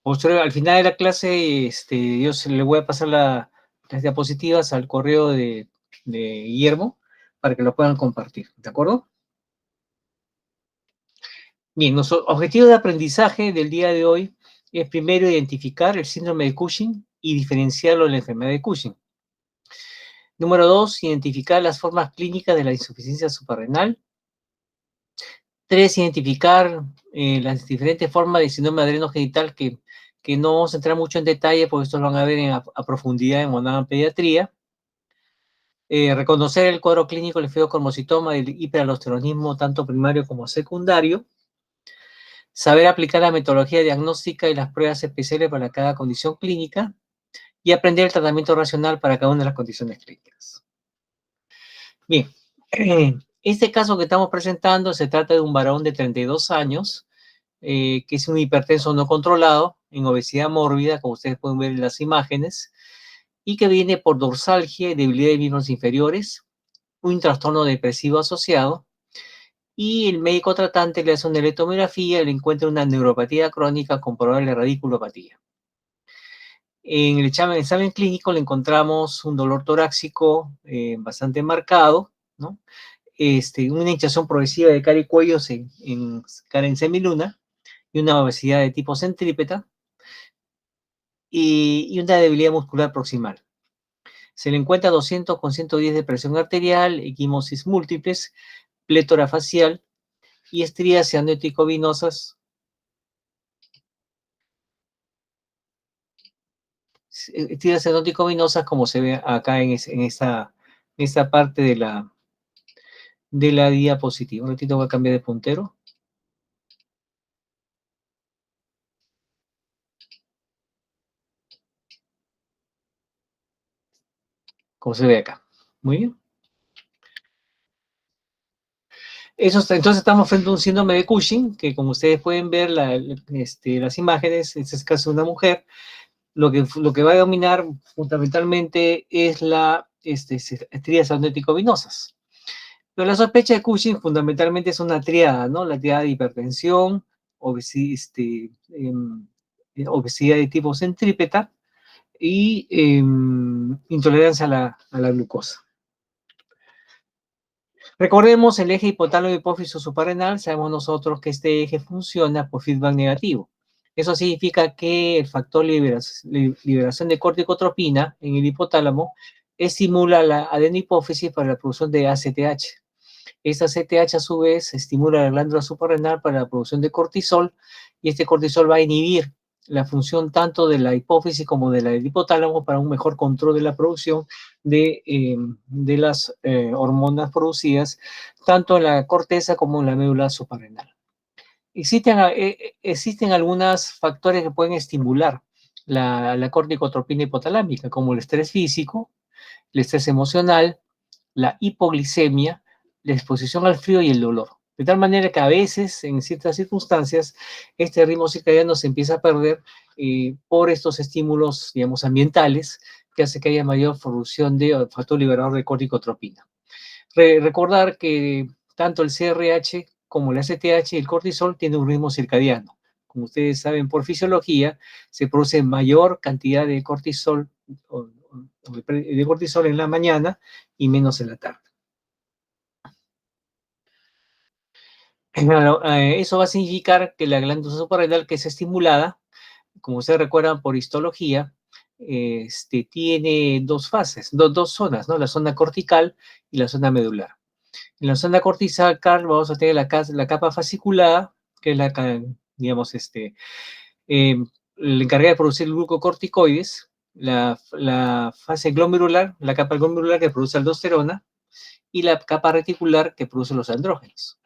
Al final de la clase, le voy a pasar las diapositivas al correo de Guillermo para que lo puedan compartir, ¿de acuerdo? Bien, nuestro objetivo de aprendizaje del día de hoy es primero identificar el síndrome de Cushing y diferenciarlo de la enfermedad de Cushing. Número 2, identificar las formas clínicas de la insuficiencia suprarrenal. 3, identificar las diferentes formas de síndrome adrenogenital que no vamos a entrar mucho en detalle porque estos lo van a ver a profundidad en Monada Pediatría. Reconocer el cuadro clínico del fibrocormocitoma del hiperaldosteronismo tanto primario como secundario. Saber aplicar la metodología diagnóstica y las pruebas especiales para cada condición clínica. Y aprender el tratamiento racional para cada una de las condiciones clínicas. Bien, este caso que estamos presentando se trata de un varón de 32 años, que es un hipertenso no controlado, en obesidad mórbida, como ustedes pueden ver en las imágenes, y que viene por dorsalgia y debilidad de miembros inferiores, un trastorno depresivo asociado, y el médico tratante le hace una electromiografía y le encuentra una neuropatía crónica con probable radiculopatía. En el examen clínico le encontramos un dolor torácico bastante marcado, ¿no? Una hinchazón progresiva de cara y cuello en cara en semiluna, y una obesidad de tipo centrípeta, y una debilidad muscular proximal. Se le encuentra 200 con 110 de presión arterial, equimosis múltiples, plétora facial y estrías cianoticovinosas. Estrías cianoticovinosas como se ve acá en esta parte de la diapositiva. Un ratito voy a cambiar de puntero. Como se ve acá. Muy bien. Entonces estamos frente a un síndrome de Cushing, que como ustedes pueden ver las imágenes, en este caso una mujer, lo que va a dominar fundamentalmente es la estrías cianoticovinosas. Pero la sospecha de Cushing fundamentalmente es una triada, ¿no? La triada de hipertensión, obesidad de tipo centrípeta y intolerancia a la glucosa. Recordemos el eje hipotálamo hipófisis suprarrenal, sabemos nosotros que este eje funciona por feedback negativo. Eso significa que el factor liberación de corticotropina en el hipotálamo estimula la adenopófisis para la producción de ACTH. Esta ACTH a su vez estimula la glándula suprarrenal para la producción de cortisol, y este cortisol va a inhibir la función tanto de la hipófisis como de la del hipotálamo para un mejor control de la producción de las hormonas producidas tanto en la corteza como en la médula suprarrenal. Existen algunos factores que pueden estimular la corticotropina hipotalámica, como el estrés físico, el estrés emocional, la hipoglicemia, la exposición al frío y el dolor. De tal manera que a veces, en ciertas circunstancias, este ritmo circadiano se empieza a perder por estos estímulos, digamos, ambientales, que hace que haya mayor producción de factor liberador de corticotropina. Recordar que tanto el CRH como el ACTH y el cortisol tienen un ritmo circadiano. Como ustedes saben por fisiología, se produce mayor cantidad de cortisol en la mañana y menos en la tarde. Eso va a significar que la glándula suprarrenal que es estimulada, como ustedes recuerdan por histología, tiene dos fases, dos zonas, ¿no? La zona cortical y la zona medular. En la zona cortical vamos a tener la capa fasciculada, que es digamos, la encargada de producir glucocorticoides, la fase glomerular, la capa glomerular que produce aldosterona, y la capa reticular que produce los andrógenos.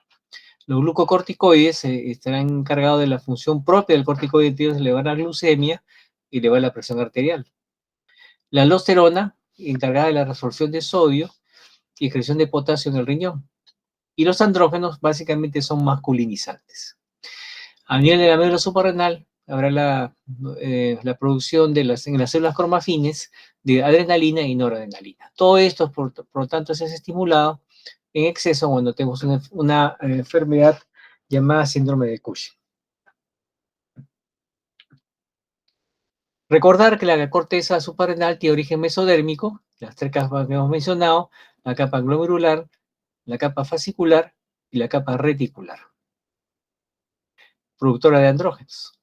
Los glucocorticoides estarán encargados de la función propia del corticoide, de elevar la glucemia y elevar la presión arterial. La aldosterona, encargada de la resorción de sodio y excreción de potasio en el riñón. Y los andrógenos básicamente son masculinizantes. A nivel de la médula suprarrenal habrá la producción en las células cromafines de adrenalina y noradrenalina. Todo esto, por lo tanto, es estimulado en exceso cuando tenemos una enfermedad llamada síndrome de Cushing. Recordar que la corteza suprarrenal tiene origen mesodérmico, las tres capas que hemos mencionado, la capa glomerular, la capa fascicular y la capa reticular, productora de andrógenos.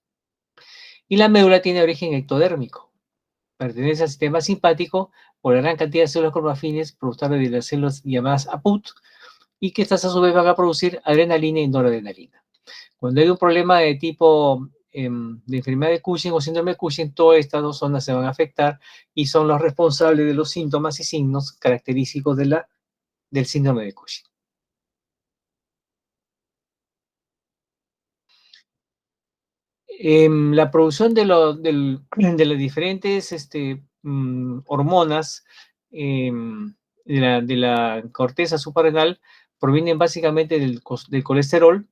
Y la médula tiene origen ectodérmico, pertenece al sistema simpático por la gran cantidad de células cromatafines productoras de las células llamadas APUT, y que estas a su vez van a producir adrenalina y noradrenalina. Cuando hay un problema de tipo de enfermedad de Cushing o síndrome de Cushing, todas estas dos zonas se van a afectar y son los responsables de los síntomas y signos característicos del síndrome de Cushing. La producción de las diferentes hormonas de la corteza suprarrenal provienen básicamente del colesterol.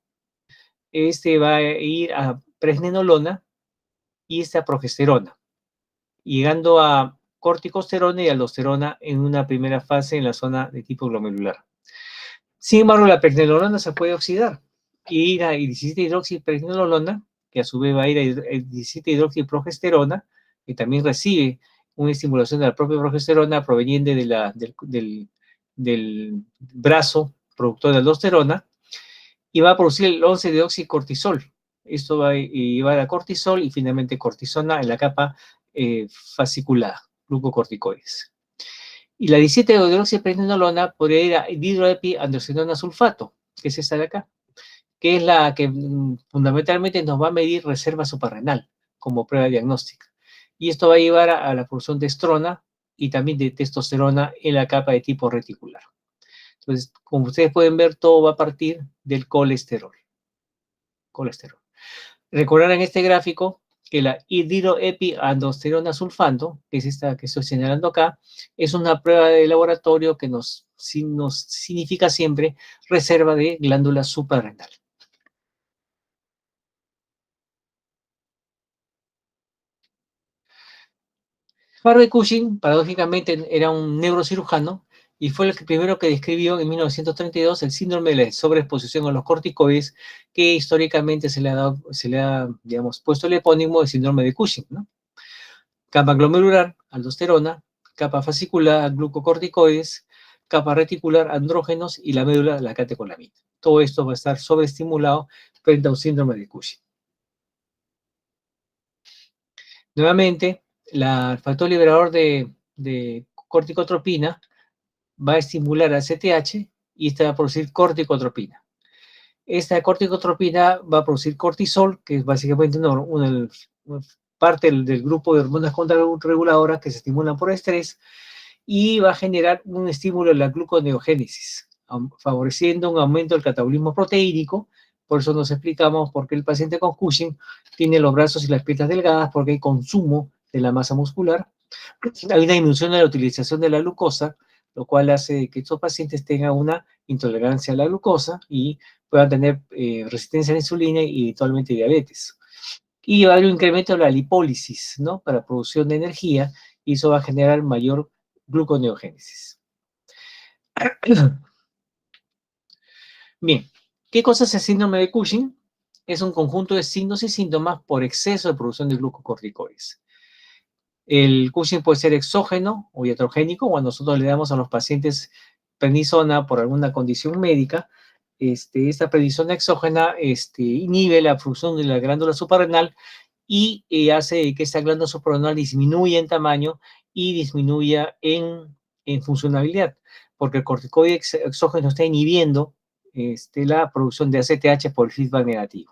Este va a ir a pregnenolona y a progesterona, llegando a corticosterona y aldosterona en una primera fase en la zona de tipo glomerular. Sin embargo, la pregnenolona se puede oxidar y ir a 17-hidroxipregnenolona, que a su vez va a ir a 17-hidroxiprogesterona, que también recibe una estimulación de la propia progesterona proveniente del brazo productor de aldosterona, y va a producir el 11-deoxicortisol. Esto va a llevar a cortisol y finalmente cortisona en la capa fascicular, glucocorticoides. Y la 17-hidroxipregnenolona podría ir a dihidroepiandrosterona sulfato, que es esta de acá, que es la que fundamentalmente nos va a medir reserva suprarrenal como prueba diagnóstica. Y esto va a llevar a la producción de estrona y también de testosterona en la capa de tipo reticular. Entonces, como ustedes pueden ver, todo va a partir del colesterol. Recordar en este gráfico que la dihidroepiandrosterona sulfato, que es esta que estoy señalando acá, es una prueba de laboratorio que nos significa siempre reserva de glándula suprarrenal. Harvey Cushing, paradójicamente, era un neurocirujano y fue el primero que describió en 1932 el síndrome de la sobreexposición a los corticoides, que históricamente se le ha digamos, puesto el epónimo de síndrome de Cushing, ¿no? Capa glomerular, aldosterona; capa fascicular, glucocorticoides; capa reticular, andrógenos; y la médula, la catecolamina. Todo esto va a estar sobreestimulado frente a un síndrome de Cushing. Nuevamente, el factor liberador de corticotropina va a estimular a CTH y esta va a producir corticotropina. Esta corticotropina va a producir cortisol, que es básicamente una parte del grupo de hormonas contrarreguladoras que se estimulan por estrés, y va a generar un estímulo en la gluconeogénesis, favoreciendo un aumento del catabolismo proteínico. Por eso nos explicamos por qué el paciente con Cushing tiene los brazos y las piernas delgadas, porque hay consumo de la masa muscular. Hay una disminución de la utilización de la glucosa, lo cual hace que estos pacientes tengan una intolerancia a la glucosa y puedan tener resistencia a la insulina y eventualmente diabetes. Y va a haber un incremento de la lipólisis, ¿no? Para producción de energía, y eso va a generar mayor gluconeogénesis. Bien, ¿qué cosa es el síndrome de Cushing? Es un conjunto de signos y síntomas por exceso de producción de glucocorticoides. El Cushing puede ser exógeno o iatrogénico. Cuando nosotros le damos a los pacientes prednisona por alguna condición médica, esta prednisona exógena inhibe la función de la glándula suprarrenal y hace que esta glándula suprarrenal disminuya en tamaño y disminuya en funcionalidad, porque el corticoide exógeno está inhibiendo la producción de ACTH por el feedback negativo.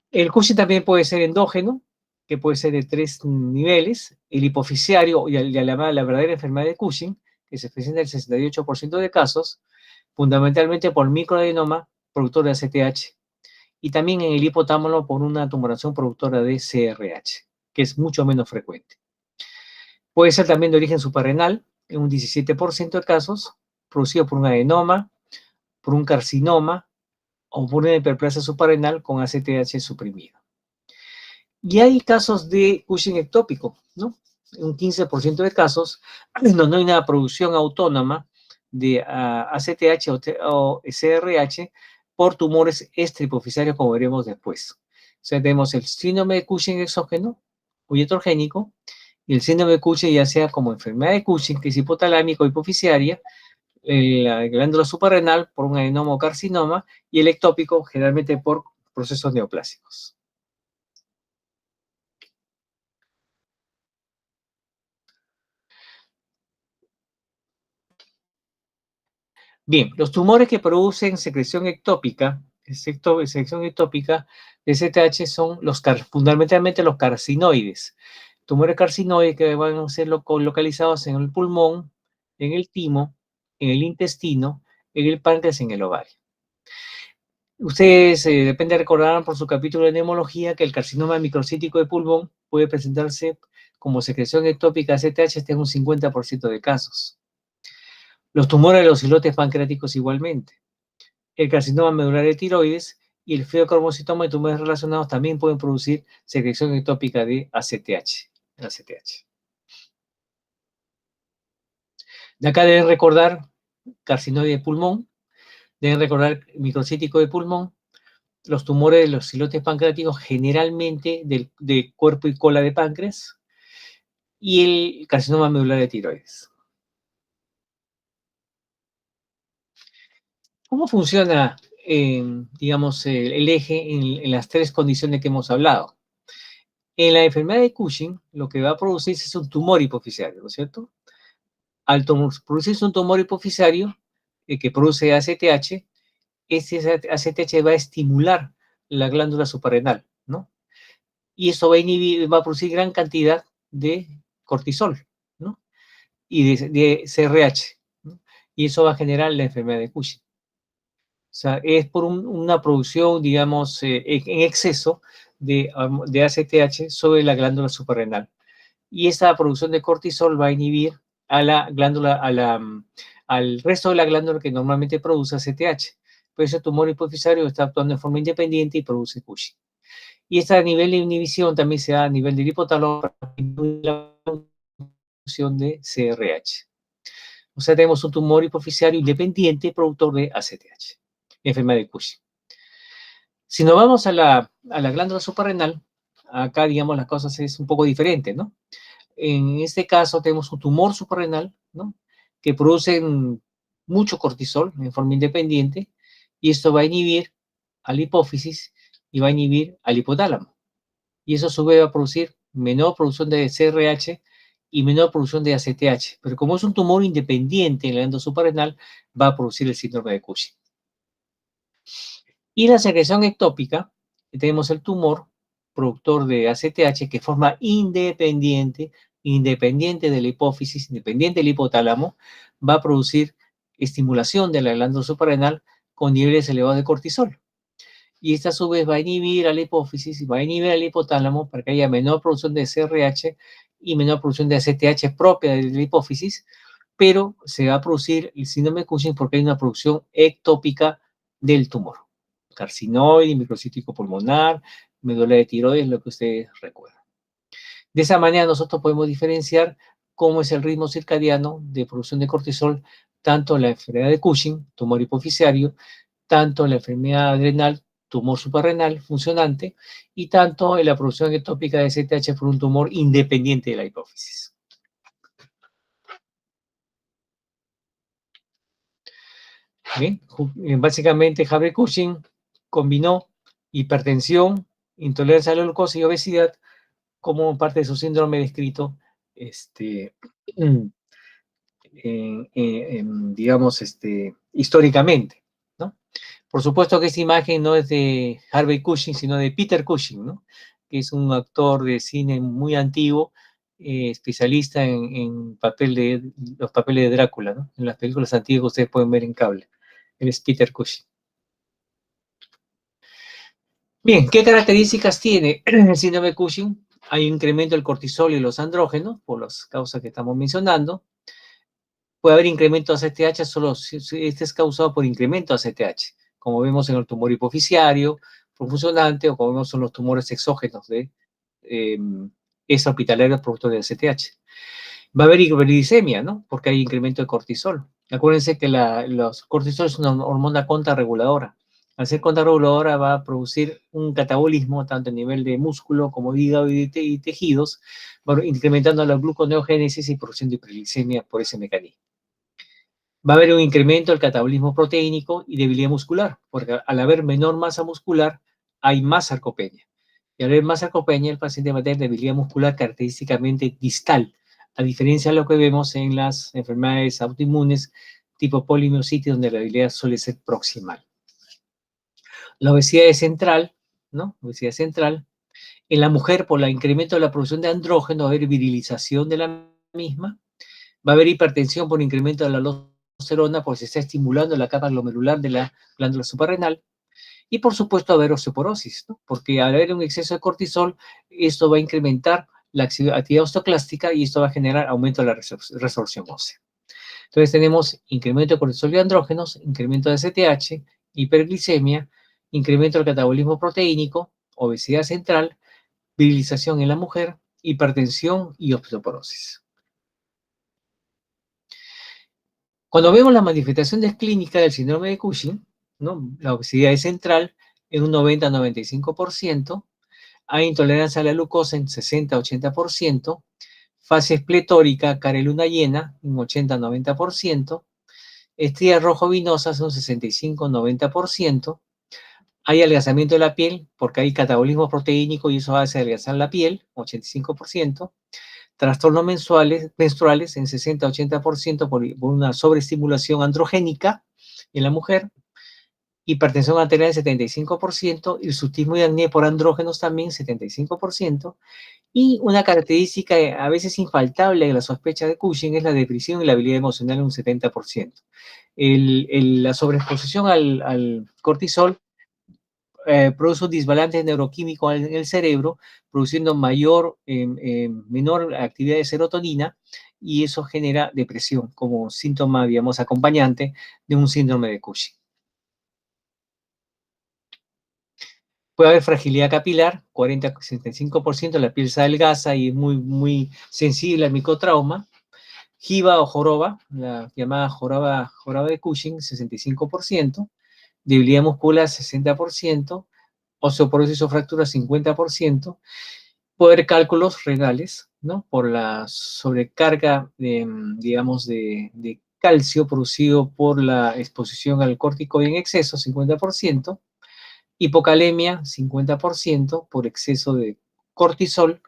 El Cushing también puede ser endógeno, que puede ser de 3 niveles: el hipoficiario y la verdadera enfermedad de Cushing, que se presenta en el 68% de casos, fundamentalmente por microadenoma productor de ACTH, y también en el hipotálamo por una tumoración productora de CRH, que es mucho menos frecuente. Puede ser también de origen suprarrenal, en un 17% de casos, producido por un adenoma, por un carcinoma o por una hiperplasia suprarrenal con ACTH suprimido. Y hay casos de Cushing ectópico, ¿no? En un 15% de casos, donde no hay una producción autónoma de ACTH o CRH por tumores extrahipoficiarios, como veremos después. O sea, tenemos el síndrome de Cushing exógeno, o iatrogénico, y el síndrome de Cushing ya sea como enfermedad de Cushing, que es hipotalámica o hipoficiaria, la glándula suprarrenal por un adenoma o carcinoma, y el ectópico generalmente por procesos neoplásicos. Bien, los tumores que producen secreción ectópica, secreción ectópica de STH son fundamentalmente los carcinoides. Tumores carcinoides que van a ser localizados en el pulmón, en el timo, en el intestino, en el páncreas, en el ovario. Ustedes, depende, recordarán por su capítulo de neumología que el carcinoma microcítico de pulmón puede presentarse como secreción ectópica de STH en un 50% de casos. Los tumores de los islotes pancreáticos igualmente. El carcinoma medular de tiroides y el feocromocitoma de tumores relacionados también pueden producir secreción ectópica de ACTH. De acá deben recordar carcinoide de pulmón, deben recordar microcítico de pulmón, los tumores de los islotes pancreáticos generalmente de cuerpo y cola de páncreas, y el carcinoma medular de tiroides. ¿Cómo funciona, digamos, el eje en las tres condiciones que hemos hablado? En la enfermedad de Cushing, lo que va a producirse es un tumor hipoficiario, ¿no es cierto? Al producirse un tumor hipoficiario que produce ACTH, ese ACTH va a estimular la glándula suprarrenal, ¿no? Y eso va a inhibir, va a producir gran cantidad de cortisol, ¿no? Y de CRH, ¿no? Y eso va a generar la enfermedad de Cushing. O sea, es por una producción, digamos, en exceso de ACTH sobre la glándula suprarrenal. Y esa producción de cortisol va a inhibir a la glándula, al resto de la glándula que normalmente produce ACTH. Pero ese tumor hipofisario está actuando en forma independiente y produce Cushing. Y este nivel de inhibición también se da a nivel del hipotálamo para la producción de CRH. O sea, tenemos un tumor hipoficiario independiente productor de ACTH, enfermedad de Cushing. Si nos vamos a la glándula suprarrenal, acá, digamos, las cosas es un poco diferente, ¿no? En este caso tenemos un tumor suprarrenal, ¿no? Que produce mucho cortisol en forma independiente, y esto va a inhibir a la hipófisis y va a inhibir al hipotálamo. Y eso a su vez va a producir menor producción de CRH y menor producción de ACTH. Pero como es un tumor independiente en la glándula suprarrenal, va a producir el síndrome de Cushing. Y la secreción ectópica, tenemos el tumor productor de ACTH que forma independiente de la hipófisis, independiente del hipotálamo, va a producir estimulación de la glándula suprarrenal con niveles elevados de cortisol. Y esta a su vez va a inhibir a la hipófisis y va a inhibir al hipotálamo para que haya menor producción de CRH y menor producción de ACTH propia de la hipófisis, pero se va a producir el síndrome de Cushing porque hay una producción ectópica del tumor. Carcinoide, microcítico pulmonar, médula de tiroides, lo que ustedes recuerdan. De esa manera nosotros podemos diferenciar cómo es el ritmo circadiano de producción de cortisol, tanto en la enfermedad de Cushing, tumor hipoficiario, tanto en la enfermedad adrenal, tumor suprarrenal funcionante, y tanto en la producción ectópica de CTH por un tumor independiente de la hipófisis. Bien, básicamente Harvey Cushing combinó hipertensión, intolerancia a la glucosa y obesidad como parte de su síndrome descrito, digamos, históricamente, ¿no? Por supuesto que esta imagen no es de Harvey Cushing, sino de Peter Cushing, ¿no? Que es un actor de cine muy antiguo, especialista en los papeles de Drácula, ¿no? En las películas antiguas que ustedes pueden ver en cable. Él es Peter Cushing. Bien, ¿qué características tiene el síndrome de Cushing? Hay un incremento del cortisol y los andrógenos, por las causas que estamos mencionando. Puede haber incremento de ACTH solo si este es causado por incremento de ACTH, como vemos en el tumor hipoficiario, profusionante, o como vemos en los tumores exógenos de extrahospitalarios producto de ACTH. Va a haber hiperglicemia, ¿no? Porque hay incremento de cortisol. Acuérdense que los cortisol es una hormona contrarreguladora. Al ser contrarreguladora va a producir un catabolismo tanto a nivel de músculo como de hígado y tejidos, incrementando la gluconeogénesis y produciendo hiperglicemia por ese mecanismo. Va a haber un incremento del catabolismo proteínico y debilidad muscular, porque al haber menor masa muscular hay más sarcopenia. Y al haber más sarcopenia, el paciente va a tener debilidad muscular característicamente distal, a diferencia de lo que vemos en las enfermedades autoinmunes tipo polimiositis, donde la debilidad suele ser proximal. La obesidad es central, ¿no? Obesidad central. En la mujer, por el incremento de la producción de andrógeno, va a haber virilización de la misma. Va a haber hipertensión por incremento de la aldosterona, porque se está estimulando la capa glomerular de la glándula suprarrenal. Y por supuesto, va a haber osteoporosis, ¿no? Porque al haber un exceso de cortisol, esto va a incrementar la actividad osteoclástica y esto va a generar aumento de la resorción ósea. Entonces tenemos incremento de cortisol y andrógenos, incremento de ACTH, hiperglicemia, incremento del catabolismo proteínico, obesidad central, virilización en la mujer, hipertensión y osteoporosis. Cuando vemos las manifestaciones clínicas del síndrome de Cushing, ¿no? La obesidad es central en un 90-95%, hay intolerancia a la glucosa en 60-80%, fase espletórica, cara y luna llena, un 80-90%, estrías rojo-vinosas, un 65-90%, hay adelgazamiento de la piel, porque hay catabolismo proteínico y eso hace adelgazar la piel, 85%, trastornos menstruales en 60-80% por una sobreestimulación androgénica en la mujer, hipertensión arterial en 75%, hirsutismo y acné por andrógenos también 75%, y una característica a veces infaltable de la sospecha de Cushing es la depresión y la habilidad emocional en un 70%. La sobreexposición al cortisol produce un desbalance neuroquímico en el cerebro, produciendo menor actividad de serotonina, y eso genera depresión como síntoma, digamos, acompañante de un síndrome de Cushing. Puede haber fragilidad capilar, 40-65%, la piel se adelgaza y es muy sensible al micotrauma. Jiba o joroba, la llamada joroba de Cushing, 65%, debilidad muscular, 60%, osteoporosis o fractura, 50%, puede haber cálculos renales, ¿no? Por la sobrecarga, digamos, de calcio producido por la exposición al corticoide en exceso, 50%, hipocalemia, 50%, por exceso de cortisol,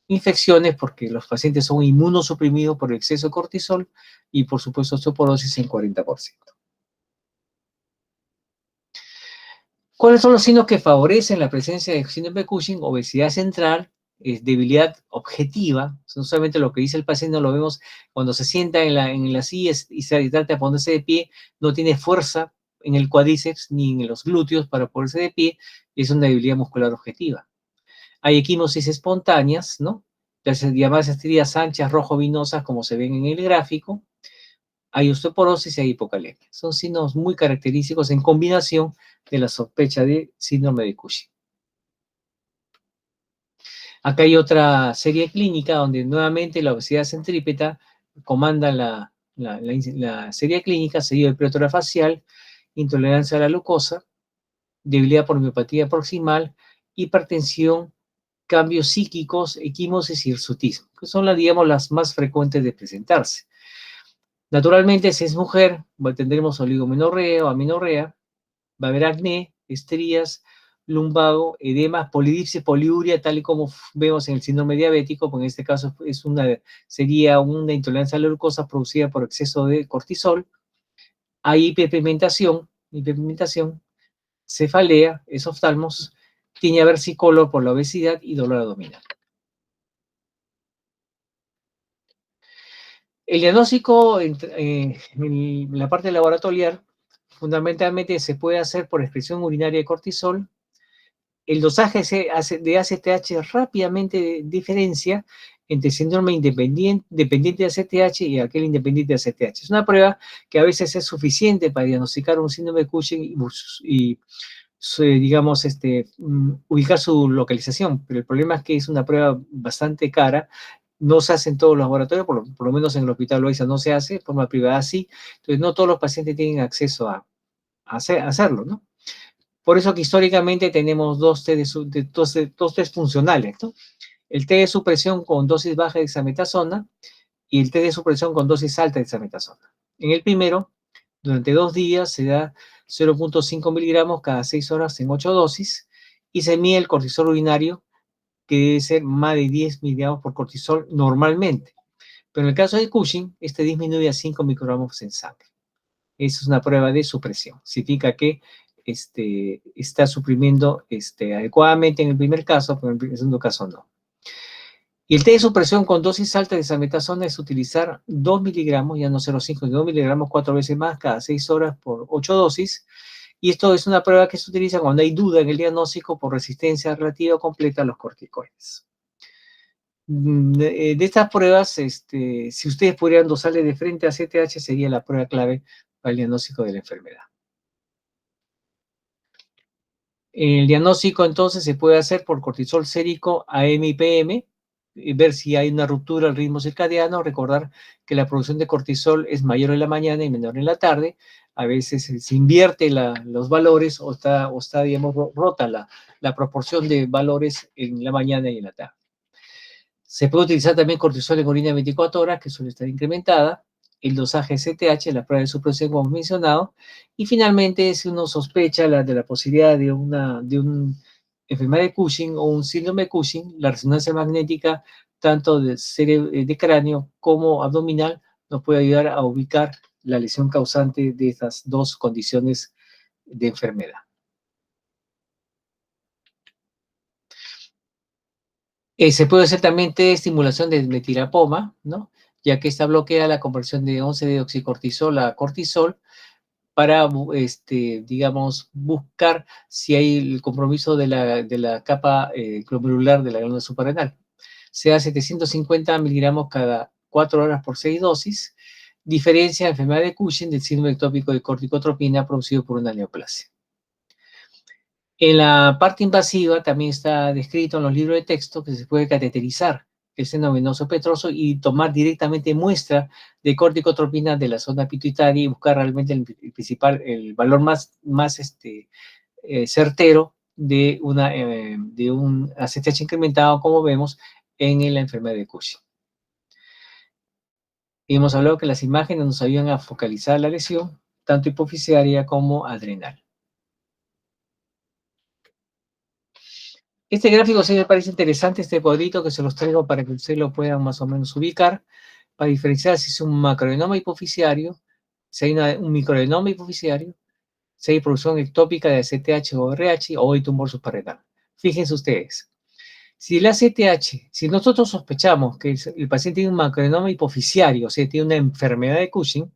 infecciones, porque los pacientes son inmunosuprimidos por el exceso de cortisol, y por supuesto osteoporosis en 40%. ¿Cuáles son los signos que favorecen la presencia de síndrome de Cushing? Obesidad central, debilidad objetiva, no solamente lo que dice el paciente, no lo vemos cuando se sienta en la silla y se trata de ponerse de pie, no tiene fuerza en el cuádriceps ni en los glúteos para ponerse de pie, es una debilidad muscular objetiva. Hay equimosis espontáneas, ¿no? Las llamadas estrías anchas rojo-vinosas, como se ven en el gráfico. Hay osteoporosis y hay hipocalemia. Son signos muy característicos en combinación de la sospecha de síndrome de Cushing. Acá hay otra serie clínica donde nuevamente la obesidad centrípeta comanda la serie clínica, seguido de pletora facial, intolerancia a la glucosa, debilidad por miopatía proximal, hipertensión, cambios psíquicos, equimosis y hirsutismo, que son digamos, las más frecuentes de presentarse. Naturalmente, si es mujer, tendremos oligomenorrea o amenorrea, va a haber acné, estrías, lumbago, edema, polidipsia, poliuria, tal y como vemos en el síndrome diabético, porque en este caso sería una intolerancia a la glucosa producida por exceso de cortisol. Hay hiperpigmentación, cefalea, esoftalmos, tinea versicolor por la obesidad y dolor abdominal. El diagnóstico en la parte laboratorial fundamentalmente se puede hacer por excreción urinaria de cortisol. El dosaje de ACTH rápidamente diferencia entre síndrome dependiente de ACTH y aquel independiente de ACTH. Es una prueba que a veces es suficiente para diagnosticar un síndrome de Cushing y digamos, ubicar su localización, pero el problema es que es una prueba bastante cara, no se hace en todos los laboratorios, por lo menos en el Hospital Loaiza no se hace, de forma privada sí, entonces no todos los pacientes tienen acceso a hacerlo, ¿no? Por eso que históricamente tenemos dos test funcionales, ¿no? El test de supresión con dosis baja de dexametasona y el test de supresión con dosis alta de dexametasona. En el primero, durante 2 días se da 0.5 miligramos cada 6 horas en 8 dosis y se mide el cortisol urinario, que debe ser más de 10 miligramos por cortisol normalmente. Pero en el caso de Cushing, este disminuye a 5 microgramos en sangre. Esa es una prueba de supresión. Significa que está suprimiendo adecuadamente en el primer caso, pero en el segundo caso no. Y el test de supresión con dosis alta de dexametasona es utilizar 2 miligramos, ya no 0,5, 2 miligramos 4 veces más cada 6 horas por 8 dosis. Y esto es una prueba que se utiliza cuando hay duda en el diagnóstico por resistencia relativa o completa a los corticoides. De estas pruebas, si ustedes pudieran dosarle de frente a CTH, sería la prueba clave para el diagnóstico de la enfermedad. El diagnóstico entonces se puede hacer por cortisol sérico AM y PM, ver si hay una ruptura al ritmo circadiano, recordar que la producción de cortisol es mayor en la mañana y menor en la tarde. A veces se invierte los valores o está digamos, rota la proporción de valores en la mañana y en la tarde. Se puede utilizar también cortisol en orina 24 horas, que suele estar incrementada, el dosaje CTH, la prueba de supresión como hemos mencionado, y finalmente, si uno sospecha de la posibilidad de una enfermedad de Cushing o un síndrome de Cushing, la resonancia magnética, tanto de cráneo como abdominal, nos puede ayudar a ubicar la lesión causante de estas dos condiciones de enfermedad. Se puede hacer también test de estimulación de metilapoma, ¿no? Ya que esta bloquea la conversión de 11-deoxicortisol a cortisol para, digamos, buscar si hay el compromiso de la capa glomerular de la glándula suprarrenal. Se da 750 miligramos cada 4 horas por 6 dosis, diferencia la enfermedad de Cushing del síndrome ectópico de corticotropina producido por una neoplasia. En la parte invasiva también está descrito en los libros de texto que se puede cateterizar el seno venoso petroso y tomar directamente muestra de corticotropina de la zona pituitaria y buscar realmente el valor más certero de un ACTH incrementado, como vemos en la enfermedad de Cushing. Y hemos hablado que las imágenes nos ayudan a focalizar la lesión, tanto hipoficiaria como adrenal. Este gráfico sí me parece interesante, este cuadrito que se los traigo para que ustedes lo puedan más o menos ubicar, para diferenciar si es un macroadenoma hipoficiario, si hay un microadenoma hipoficiario, si hay producción ectópica de ACTH o RH o hay tumor suprarrenal. Fíjense ustedes, si el ACTH, si nosotros sospechamos que el paciente tiene un macroadenoma hipoficiario, o sea, tiene una enfermedad de Cushing,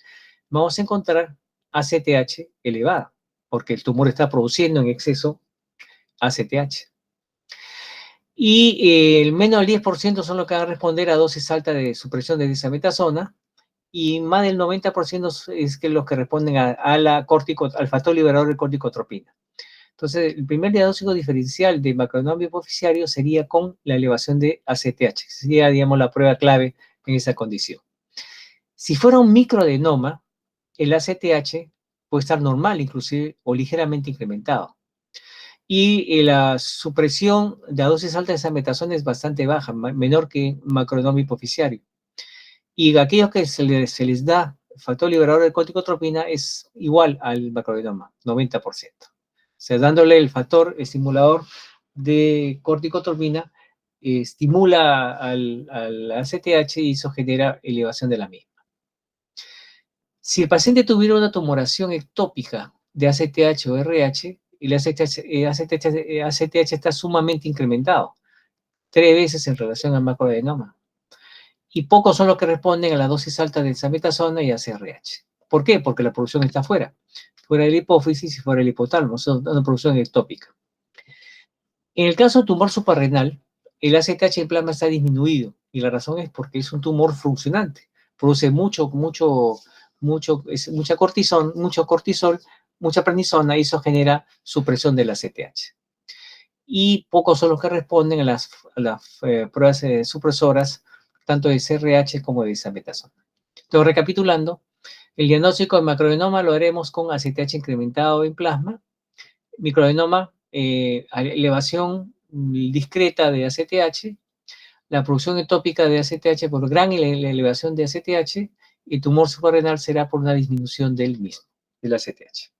vamos a encontrar ACTH elevada, porque el tumor está produciendo en exceso ACTH. Y el menos del 10% son los que van a responder a dosis altas de supresión de dexametasona, y más del 90% es que los que responden al factor liberador de corticotropina. Entonces, el primer diagnóstico diferencial de macroadenoma hipoficiario sería con la elevación de ACTH, sería, digamos, la prueba clave en esa condición. Si fuera un microadenoma, el ACTH puede estar normal, inclusive, o ligeramente incrementado. Y la supresión de dosis altas de dexametasona es bastante baja, menor que macroadenoma hipoficiario. Y aquellos que se les da factor liberador de corticotropina es igual al macroadenoma, 90%. O sea, dándole el factor estimulador de corticotropina, estimula al ACTH y eso genera elevación de la misma. Si el paciente tuviera una tumoración ectópica de ACTH o RH, el ACTH está sumamente incrementado, 3 veces en relación al macroadenoma. Y pocos son los que responden a la dosis alta de dexametasona y ACRH. ¿Por qué? Porque la producción está fuera de la hipófisis y fuera del hipotálamo, es una producción ectópica. En el caso de tumor suprarrenal, el ACTH en plasma está disminuido, y la razón es porque es un tumor funcionante, produce mucha cortisol, mucha prednisona, y eso genera supresión del ACTH. Y pocos son los que responden a las pruebas supresoras, tanto de CRH como de dexametasona. Entonces, recapitulando, el diagnóstico de macroadenoma lo haremos con ACTH incrementado en plasma, Microadenoma, elevación discreta de ACTH, la producción ectópica de ACTH por gran elevación de ACTH, y tumor suprarrenal será por una disminución del mismo, del ACTH.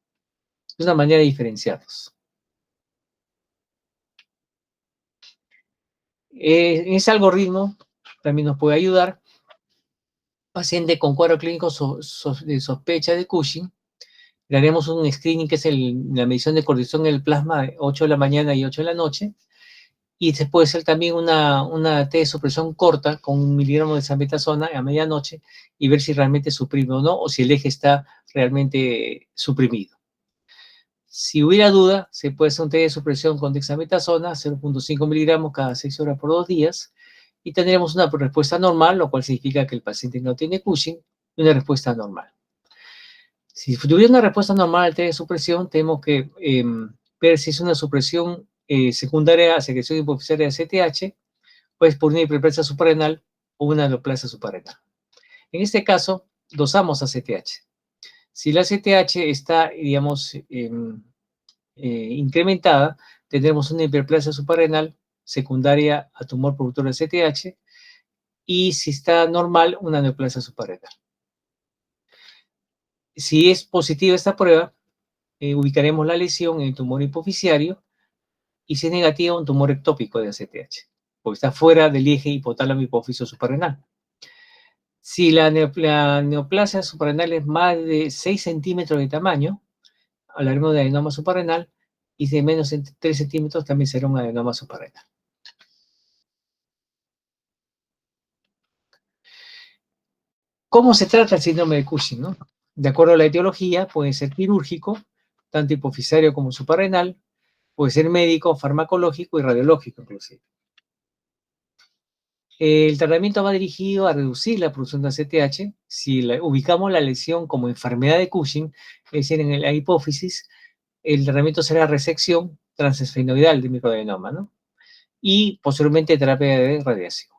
Es una manera de diferenciarlos. En ese algoritmo también nos puede ayudar. Paciente con cuadro clínico de sospecha de Cushing, le haremos un screening que es la medición de cortisol en el plasma 8 de la mañana y 8 de la noche, y se puede hacer también una T de supresión corta con 1 miligramo de dexametasona a medianoche y ver si realmente suprime o no, o si el eje está realmente suprimido. Si hubiera duda, se puede hacer un T de supresión con dexametasona, 0.5 miligramos cada 6 horas por 2 días, y tendremos una respuesta normal, lo cual significa que el paciente no tiene Cushing, y una respuesta normal. Si tuviera una respuesta normal al T de supresión, tenemos que ver si es una supresión secundaria a secreción hipofisaria de ACTH, o es por una hiperplasia suprarrenal o una neoplasia suprarrenal. En este caso, dosamos ACTH. Si la ACTH está, digamos, incrementada, tendremos una hiperplasia suprarrenal secundaria a tumor productor de ACTH, y si está normal, una neoplasia suprarrenal. Si es positiva esta prueba, ubicaremos la lesión en el tumor hipoficiario, y si es negativa, un tumor ectópico de ACTH, porque está fuera del eje hipotálamo hipófiso suprarrenal. Si la neoplasia suprarrenal es más de 6 centímetros de tamaño, hablaremos de adenoma suprarrenal, y si de menos de 3 centímetros también será un adenoma suprarrenal. ¿Cómo se trata el síndrome de Cushing, no? De acuerdo a la etiología, puede ser quirúrgico, tanto hipofisario como suprarrenal, puede ser médico, farmacológico y radiológico inclusive. El tratamiento va dirigido a reducir la producción de ACTH. Si ubicamos la lesión como enfermedad de Cushing, es decir, en la hipófisis, el tratamiento será resección transesfenoidal de microadenoma, ¿no? Y posteriormente terapia de radiación.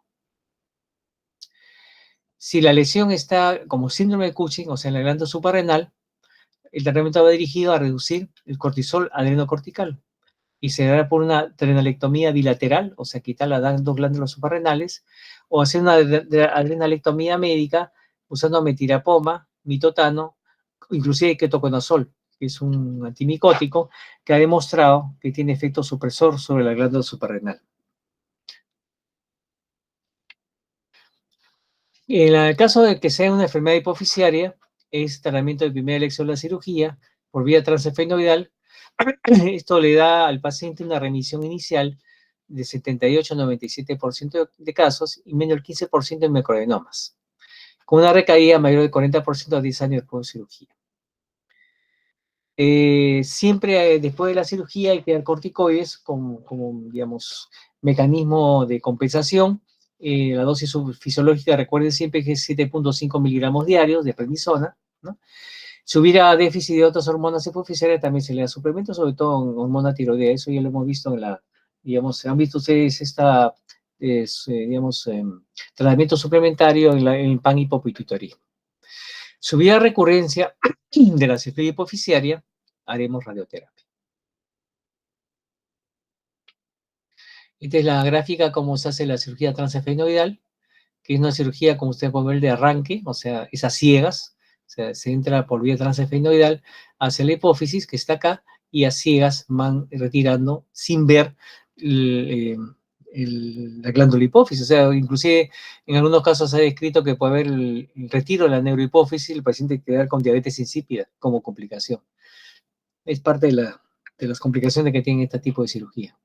Si la lesión está como síndrome de Cushing, o sea, en la glándula suprarrenal, el tratamiento va dirigido a reducir el cortisol adrenocortical, y se dará por una adrenalectomía bilateral, o sea, quitar las 2 glándulas suprarrenales, o hacer una adrenalectomía médica usando metirapoma, mitotano, inclusive ketoconazol, que es un antimicótico que ha demostrado que tiene efecto supresor sobre la glándula suprarrenal. En el caso de que sea una enfermedad hipoficiaria, es tratamiento de primera elección la cirugía por vía transesfenoidal. Esto le da al paciente una remisión inicial de 78 a 97% de casos y menos del 15% en microadenomas, con una recaída mayor del 40% a 10 años después de cirugía. Siempre después de la cirugía hay que dar corticoides como digamos, mecanismo de compensación. La dosis fisiológica, recuerden siempre que es 7.5 miligramos diarios de prednisona, ¿no? Si hubiera déficit de otras hormonas hipoficiarias, también se le da suplementos, sobre todo en hormona tiroidea. Eso ya lo hemos visto en digamos, han visto ustedes digamos, tratamiento suplementario en el pan hipopituitarismo. Si hubiera recurrencia de la cirugía hipoficiaria, haremos radioterapia. Esta es la gráfica cómo se hace la cirugía transesfenoidal, que es una cirugía, como ustedes pueden ver, de arranque, o sea, es a ciegas. O sea, se entra por vía transesfenoidal hacia la hipófisis, que está acá, y a ciegas van retirando sin ver la glándula hipófisis. O sea, inclusive en algunos casos se ha descrito que puede haber el retiro de la neurohipófisis y el paciente quedar con diabetes insípida como complicación. Es parte de las complicaciones que tiene este tipo de cirugía.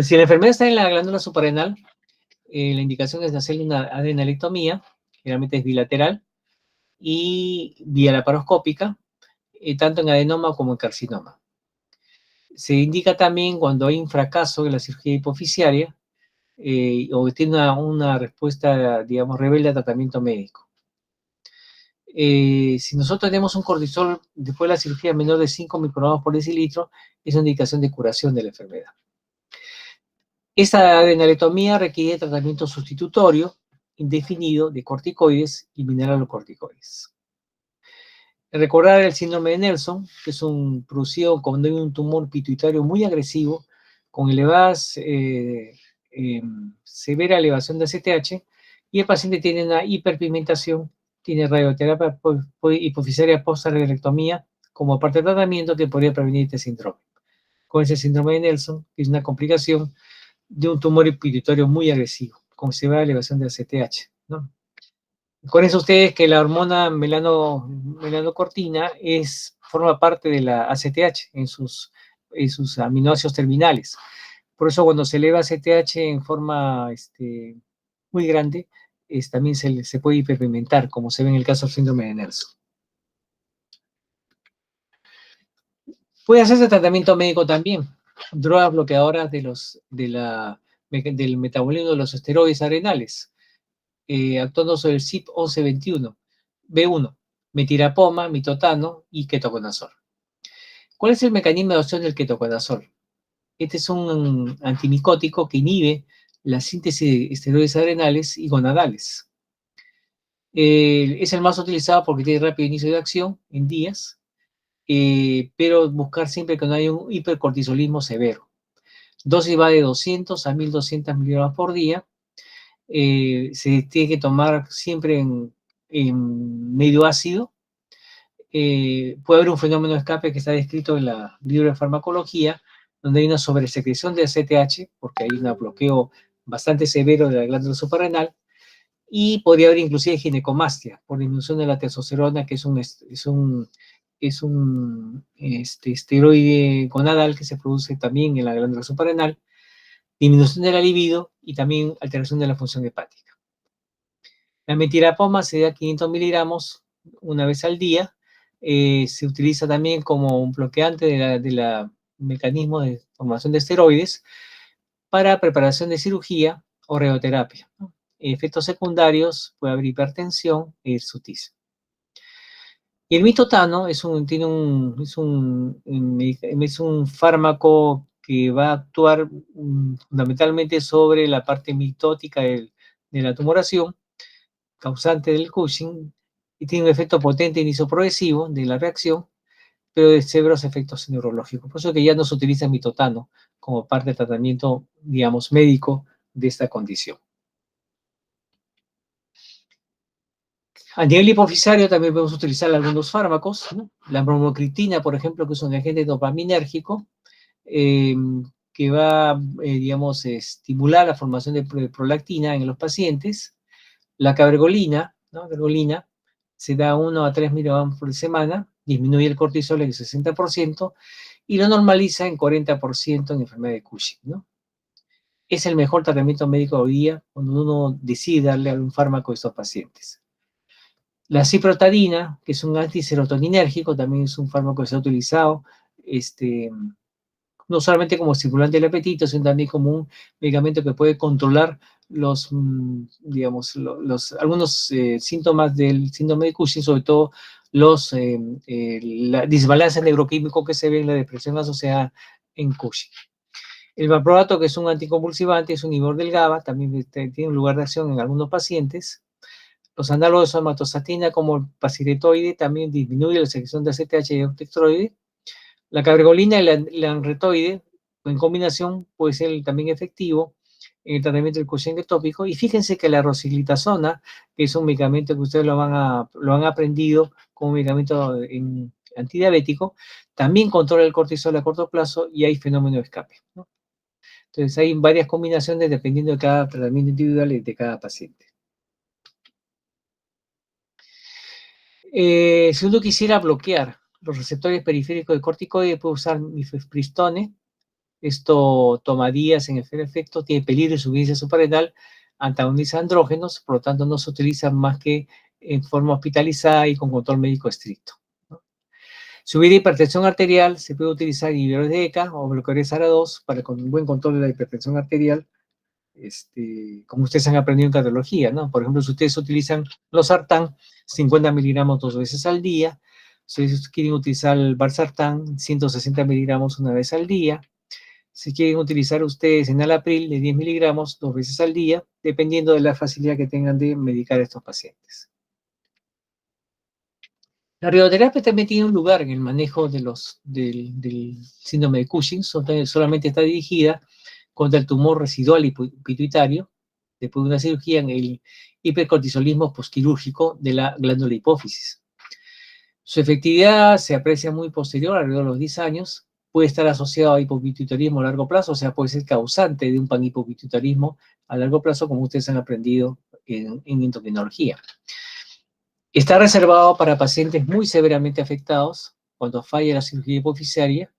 Si la enfermedad está en la glándula suprarrenal, la indicación es de hacerle una adrenalectomía, generalmente es bilateral, y vía laparoscópica, tanto en adenoma como en carcinoma. Se indica también cuando hay un fracaso de la cirugía hipoficiaria, o tiene una respuesta, digamos, rebelde a tratamiento médico. Si nosotros tenemos un cortisol después de la cirugía menor de 5 microgramos por decilitro, es una indicación de curación de la enfermedad. Esta adrenalectomía requiere tratamiento sustitutorio indefinido de corticoides y mineralocorticoides. Recordar el síndrome de Nelson, que es un producido cuando hay un tumor pituitario muy agresivo, con severa elevación de ACTH, y el paciente tiene una hiperpigmentación, tiene radioterapia hipoficiaria post-radiolectomía como parte del tratamiento que podría prevenir este síndrome. Con ese síndrome de Nelson, que es una complicación de un tumor pituitario muy agresivo, con severa elevación de ACTH, ¿no? Acuérdense ustedes que la hormona melanocortina forma parte de la ACTH en sus aminoácidos terminales. Por eso cuando se eleva ACTH en forma muy grande, también se puede hiperpigmentar, como se ve en el caso del síndrome de Nelson. Puede hacerse tratamiento médico también. Drogas bloqueadoras del metabolismo de los esteroides adrenales, actuando sobre el CYP1121, B1, metilapoma, mitotano y ketoconazol. ¿Cuál es el mecanismo de acción del ketoconazol? Este es un antimicótico que inhibe la síntesis de esteroides adrenales y gonadales. Es el más utilizado porque tiene rápido inicio de acción en días, pero buscar siempre que no haya un hipercortisolismo severo. Dosis va de 200 a 1200 miligramos por día. Se tiene que tomar siempre en medio ácido. Puede haber un fenómeno de escape que está descrito en la libro de farmacología, donde hay una sobresecreción de ACTH, porque hay un bloqueo bastante severo de la glándula suprarrenal, y podría haber inclusive ginecomastia por disminución de la testosterona, que es un esteroide gonadal que se produce también en la glándula suprarrenal, disminución de la libido y también alteración de la función hepática. La metilapoma se da 500 miligramos una vez al día. Se utiliza también como un bloqueante de mecanismo de formación de esteroides para preparación de cirugía o radioterapia, ¿no? Efectos secundarios, puede haber hipertensión e hirsutismo. Y el mitotano es un fármaco que va a actuar fundamentalmente sobre la parte mitótica de la tumoración, causante del Cushing, y tiene un efecto potente inicio progresivo de la reacción, pero de severos efectos neurológicos. Por eso que ya no se utiliza mitotano como parte del tratamiento, digamos, médico de esta condición. A nivel hipofisario también podemos utilizar algunos fármacos, ¿no? La bromocriptina, por ejemplo, que es un agente dopaminérgico, eh, que va, digamos, estimular la formación de prolactina en los pacientes. La cabergolina, ¿no? Cabergolina se da 1 a 3 miligramos por semana, disminuye el cortisol en el 60% y lo normaliza en 40% en enfermedad de Cushing, ¿no? Es el mejor tratamiento médico hoy día cuando uno decide darle algún fármaco a estos pacientes. La ciprotadina, que es un antiserotoninérgico, también es un fármaco que se ha utilizado, no solamente como estimulante del apetito, sino también como un medicamento que puede controlar digamos, algunos síntomas del síndrome de Cushing, sobre todo la desbalance neuroquímico que se ve en la depresión asociada en Cushing. El valproato, que es un anticonvulsivante, es un inhibidor del GABA, también tiene un lugar de acción en algunos pacientes. Los análogos de somatostatina, como el pasiretoide, también disminuye la secreción de ACTH y eutextroide. La cabergolina y la anretoide, en combinación, puede ser también efectivo en el tratamiento del Cushing ectópico. Y fíjense que la rosiglitazona, que es un medicamento que ustedes lo han aprendido como medicamento antidiabético, también controla el cortisol a corto plazo y hay fenómeno de escape, ¿no? Entonces hay varias combinaciones dependiendo de cada tratamiento individual y de cada paciente. Si uno quisiera bloquear los receptores periféricos de corticoide, puede usar mifepristone. Esto toma días en el efecto, tiene peligro de insuficiencia suprarrenal, antagoniza andrógenos, por lo tanto no se utiliza más que en forma hospitalizada y con control médico estricto, ¿no? Si hubiera hipertensión arterial, se puede utilizar inhibidores de ECA o bloqueadores ARA2 para con un buen control de la hipertensión arterial, como ustedes han aprendido en cardiología, ¿no? Por ejemplo, si ustedes utilizan los sartán, 50 miligramos 2 veces al día. Si ustedes quieren utilizar el valsartán, 160 miligramos una vez al día. Si quieren utilizar ustedes enalapril de 10 miligramos 2 veces al día, dependiendo de la facilidad que tengan de medicar a estos pacientes. La radioterapia también tiene un lugar en el manejo del síndrome de Cushing, solamente está dirigida contra el tumor residual pituitario, después de una cirugía en el hipercortisolismo postquirúrgico de la glándula hipófisis. Su efectividad se aprecia muy posterior, alrededor de los 10 años, puede estar asociado a hipopituitarismo a largo plazo, o sea, puede ser causante de un panhipopituitarismo a largo plazo, como ustedes han aprendido en endocrinología. Está reservado para pacientes muy severamente afectados, cuando falla la cirugía hipoficiaria,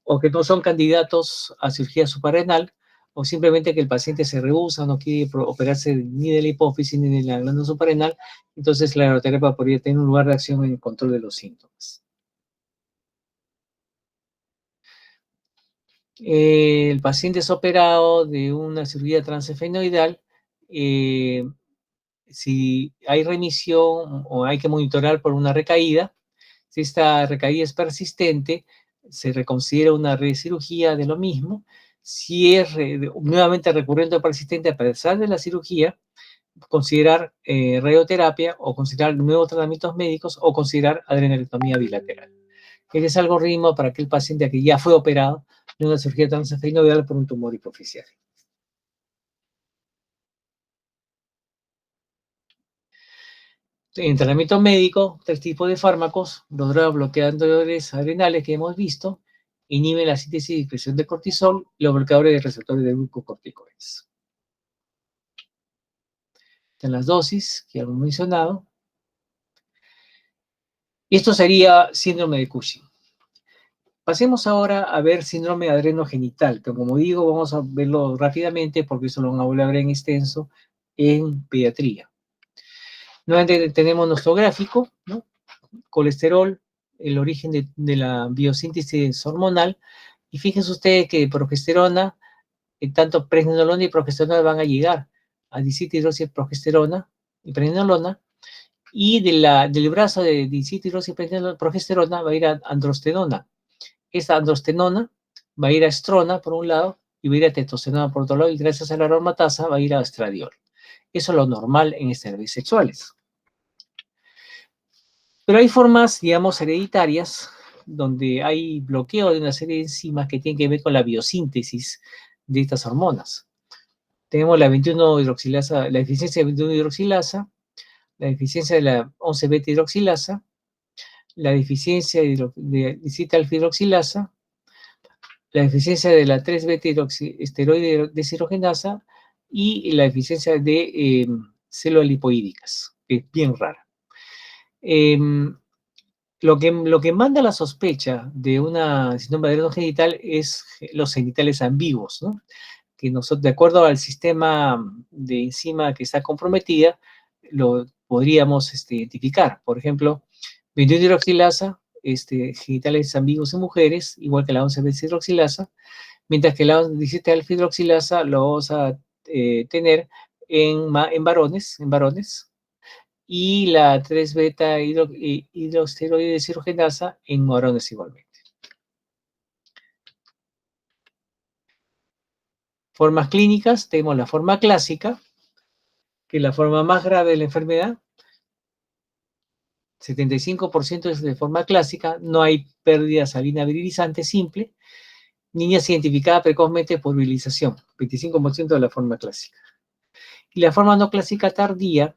o que no son candidatos a cirugía suprarrenal, o simplemente que el paciente se rehúsa, no quiere operarse ni de la hipófisis ni de la glándula suprarrenal, entonces la radioterapia podría tener un lugar de acción en el control de los síntomas. El paciente es operado de una cirugía transesfenoidal, si hay remisión o hay que monitorar por una recaída. Si esta recaída es persistente, se reconsidera una recirugía de lo mismo. Si es nuevamente recurrente o persistente a pesar de la cirugía, considerar radioterapia o considerar nuevos tratamientos médicos o considerar adrenalectomía bilateral. Ese es el algoritmo para aquel paciente que ya fue operado de una cirugía transesfenoidal por un tumor hipofisiario. En tratamiento médico, tres tipos de fármacos, los drogas bloqueadores adrenales que hemos visto, inhiben la síntesis y expresión de cortisol y los bloqueadores de receptores de glucocorticoides. En las dosis que hemos mencionado. Y esto sería síndrome de Cushing. Pasemos ahora a ver síndrome adrenogenital, que como digo, vamos a verlo rápidamente porque eso lo vamos a hablar en extenso en pediatría. Nuevamente tenemos nuestro gráfico, ¿no? Colesterol, el origen de la biosíntesis hormonal, y fíjense ustedes que progesterona, tanto pregnenolona y progesterona van a llegar a 17-hidroxiprogesterona y pregnenolona, y del brazo de 17-hidroxiprogesterona va a ir a androstenona. Esta androstenona va a ir a estrona por un lado y va a ir a testosterona por otro lado, y gracias a la aromatasa va a ir a estradiol. Eso es lo normal en esteroides sexuales. Pero hay formas, digamos, hereditarias, donde hay bloqueo de una serie de enzimas que tienen que ver con la biosíntesis de estas hormonas. Tenemos la 21-hidroxilasa, la deficiencia de 21-hidroxilasa, la deficiencia de la 11-beta-hidroxilasa, la deficiencia de citalfidroxilasa, la deficiencia de la 3-beta-esteroide deshidrogenasa y la deficiencia de células lipoídicas, que es bien rara. Lo que manda la sospecha de una síndrome adrenogenital es los genitales ambiguos, ¿no? Que nosotros, de acuerdo al sistema de enzima que está comprometida, lo podríamos identificar. Por ejemplo, 21-hidroxilasa, genitales ambiguos en mujeres, igual que la 11-beta-hidroxilasa, mientras que la 17-alfa-hidroxilasa lo vamos a tener en varones, y la 3-beta-hidroxisteroide deshidrogenasa en varones igualmente. Formas clínicas, tenemos la forma clásica, que es la forma más grave de la enfermedad. 75% es de forma clásica, no hay pérdida salina virilizante simple. Niñas identificadas precozmente por virilización, 25% de la forma clásica. Y la forma no clásica tardía,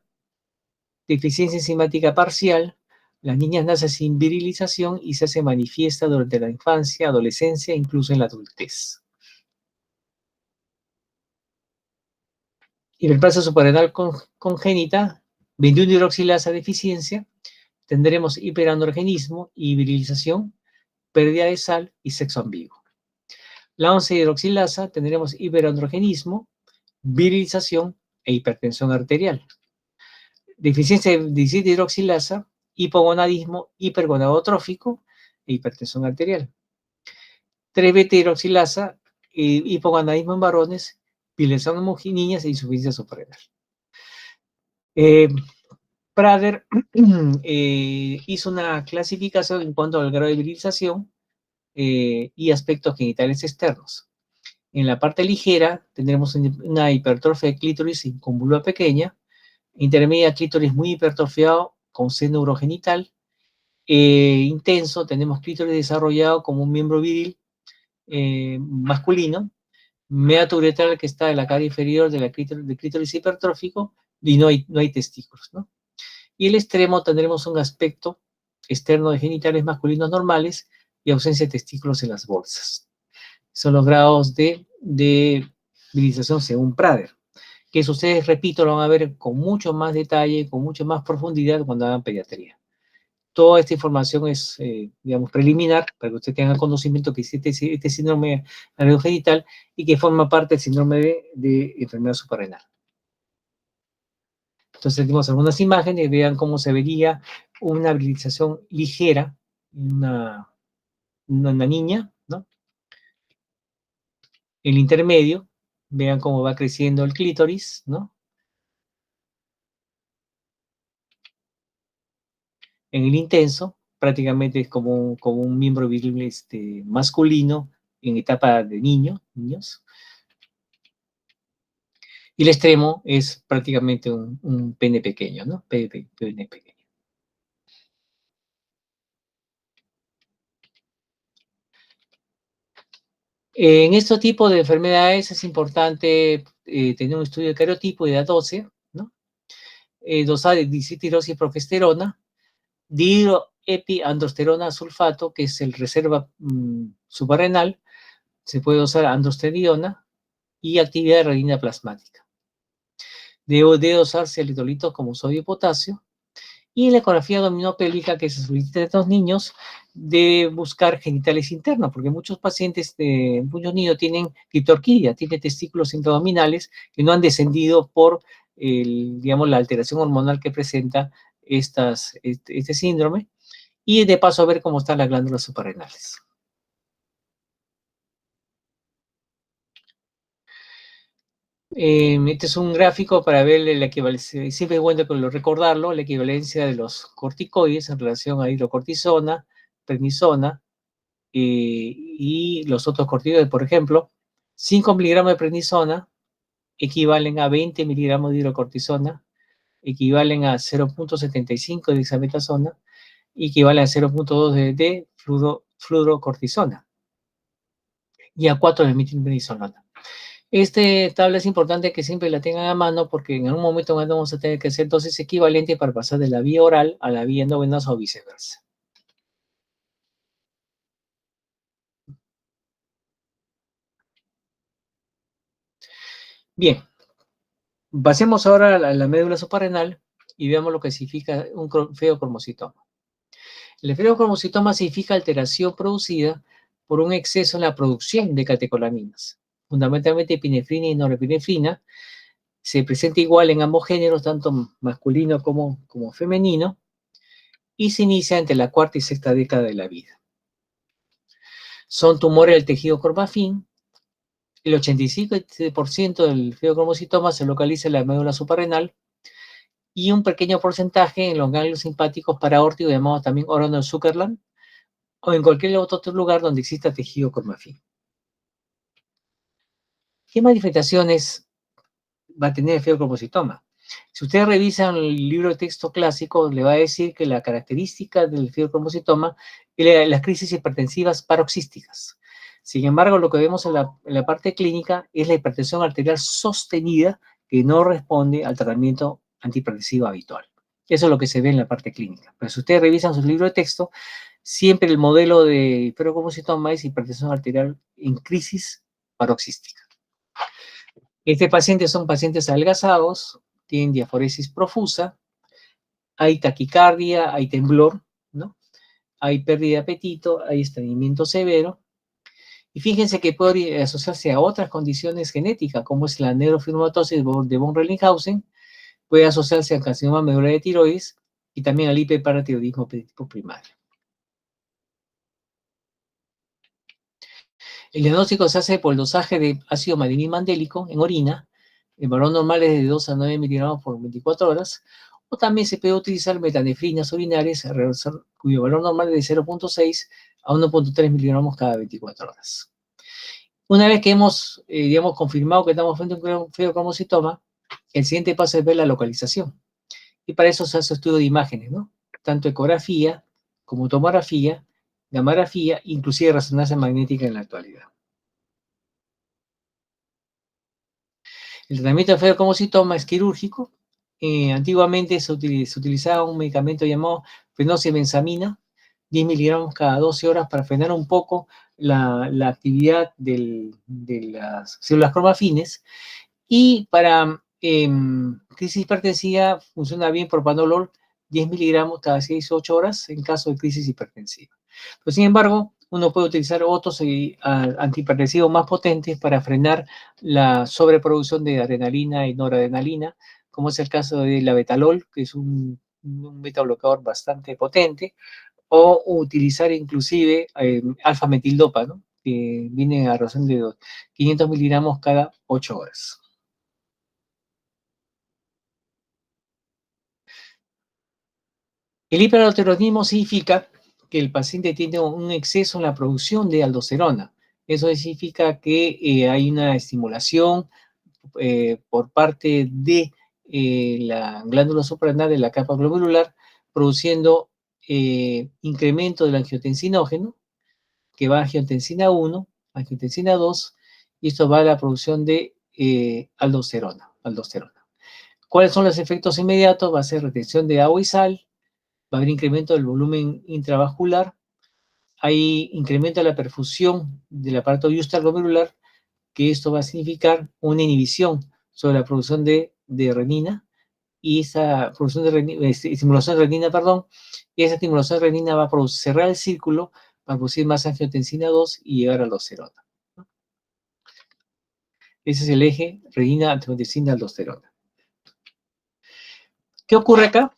deficiencia enzimática parcial, las niñas nacen sin virilización y se hace manifiesta durante la infancia, adolescencia e incluso en la adultez. Hiperplasia suprarrenal congénita, 21-hidroxilasa deficiencia, tendremos hiperandrogenismo y virilización, pérdida de sal y sexo ambiguo. La 11-hidroxilasa tendremos hiperandrogenismo, virilización e hipertensión arterial. Deficiencia de 17-hidroxilasa, hipogonadismo, hipergonadotrófico e hipertensión arterial. 3-beta-hidroxilasa, hipogonadismo en varones, virilización en niñas e insuficiencia suprarrenal. Prader hizo una clasificación en cuanto al grado de virilización y aspectos genitales externos. En la parte ligera tendremos una hipertrofia de clítoris con vulva pequeña, intermedia clítoris muy hipertrofiado con seno urogenital, intenso, tenemos clítoris desarrollado como un miembro viril masculino, meato uretral que está en la cara inferior de del clítoris hipertrófico, y no hay testículos, ¿no? Y el extremo tendremos un aspecto externo de genitales masculinos normales y ausencia de testículos en las bolsas. Son los grados de virilización según Prader, que eso ustedes, repito, lo van a ver con mucho más detalle, con mucho más profundidad cuando hagan pediatría. Toda esta información es, digamos, preliminar para que usted tenga conocimiento que existe este síndrome anerogenital y que forma parte del síndrome de enfermedad suprarrenal. Entonces tenemos algunas imágenes, vean cómo se vería una virilización ligera en una niña, ¿no? El intermedio, vean cómo va creciendo el clítoris, ¿no? En el intenso, prácticamente es como un miembro viril masculino en etapa de niños. Y el extremo es prácticamente un pene pequeño, ¿no? Pene pequeño. En este tipo de enfermedades es importante tener un estudio de cariotipo de edad 12, ¿no? Dosar de dicitirosis-progesterona, dihidroepiandrosterona sulfato, que es el reserva suprarrenal, se puede usar androstenediona y actividad de renina plasmática. Debe usarse electrolitos como sodio y potasio. Y en la ecografía abdominopélvica que se solicita a estos niños, de buscar genitales internos, porque muchos pacientes, muchos niños tienen clitorquidia, tienen testículos intraabdominales que no han descendido por, digamos, la alteración hormonal que presenta este síndrome, y de paso a ver cómo están las glándulas suprarrenales. Este es un gráfico para ver la equivalencia, siempre es bueno recordarlo, la equivalencia de los corticoides en relación a hidrocortisona, prednisona, y los otros corticoides. Por ejemplo, 5 miligramos de prednisona equivalen a 20 miligramos de hidrocortisona, equivalen a 0.75 de dexametasona, y equivalen a 0.2 de fluorocortisona, y a 4 de metilprednisolona. Esta tabla es importante que siempre la tengan a mano porque en algún momento vamos a tener que hacer dosis equivalentes para pasar de la vía oral a la vía endovenosa o viceversa. Bien, pasemos ahora a la médula suprarrenal y veamos lo que significa un feocromocitoma. El feocromocitoma significa alteración producida por un exceso en la producción de catecolaminas, fundamentalmente epinefrina y norepinefrina. Se presenta igual en ambos géneros, tanto masculino como femenino, y se inicia entre la cuarta y sexta década de la vida. Son tumores del tejido corpafín. El 85% del feocromocitoma se localiza en la médula suprarrenal y un pequeño porcentaje en los ganglios simpáticos paraórticos, llamados también órgano de Zuckerland, o en cualquier otro lugar donde exista tejido corpafín. ¿Qué manifestaciones va a tener el feocromocitoma? Si ustedes revisan el libro de texto clásico, le va a decir que la característica del feocromocitoma es las crisis hipertensivas paroxísticas. Sin embargo, lo que vemos en la parte clínica es la hipertensión arterial sostenida que no responde al tratamiento antihipertensivo habitual. Eso es lo que se ve en la parte clínica. Pero si ustedes revisan su libro de texto, siempre el modelo de feocromocitoma es hipertensión arterial en crisis paroxística. Este paciente son pacientes adelgazados, tienen diaforesis profusa, hay taquicardia, hay temblor, ¿no? Hay pérdida de apetito, hay estreñimiento severo. Y fíjense que puede asociarse a otras condiciones genéticas, como es la neurofibromatosis de von Relinghausen, puede asociarse al carcinoma medular de tiroides y también al hiperparatiroidismo de tipo primario. El diagnóstico se hace por el dosaje de ácido mandélico en orina. El valor normal es de 2 a 9 miligramos por 24 horas. O también se puede utilizar metanefrinas urinarias, cuyo valor normal es de 0.6 a 1.3 miligramos cada 24 horas. Una vez que hemos, digamos, confirmado que estamos frente a un feocromocitoma, el siguiente paso es ver la localización. Y para eso se hace estudio de imágenes, ¿no? Tanto ecografía como tomografía, gamografía, inclusive resonancia magnética en la actualidad. El tratamiento de feocromocitoma es quirúrgico. Antiguamente se utilizaba un medicamento llamado fenoxibenzamina, 10 miligramos cada 12 horas para frenar un poco la actividad de las células cromafines. Y para crisis hipertensiva funciona bien propanolol, 10 miligramos cada 6 o 8 horas en caso de crisis hipertensiva. Pero sin embargo, uno puede utilizar otros antihipertensivos más potentes para frenar la sobreproducción de adrenalina y noradrenalina, como es el caso de la betalol, que es un beta bloqueador bastante potente, o utilizar inclusive alfa-metildopa, ¿no? Que viene a razón de 500 miligramos cada 8 horas. El hiperaldosteronismo significa que el paciente tiene un exceso en la producción de aldosterona. Eso significa que hay una estimulación por parte de la glándula suprarrenal de la capa glomerular, produciendo incremento del angiotensinógeno, que va a angiotensina 1, angiotensina 2, y esto va a la producción de aldosterona. ¿Cuáles son los efectos inmediatos? Va a ser retención de agua y sal, va a haber incremento del volumen intravascular, hay incremento de la perfusión del aparato glomerular, que esto va a significar una inhibición sobre la producción de renina, y esa producción de renina, estimulación de renina, perdón, y esa estimulación de renina va a cerrar el círculo, va a producir más angiotensina 2 y llegar a la aldosterona. Ese es el eje renina, angiotensina, aldosterona. ¿Qué ocurre acá?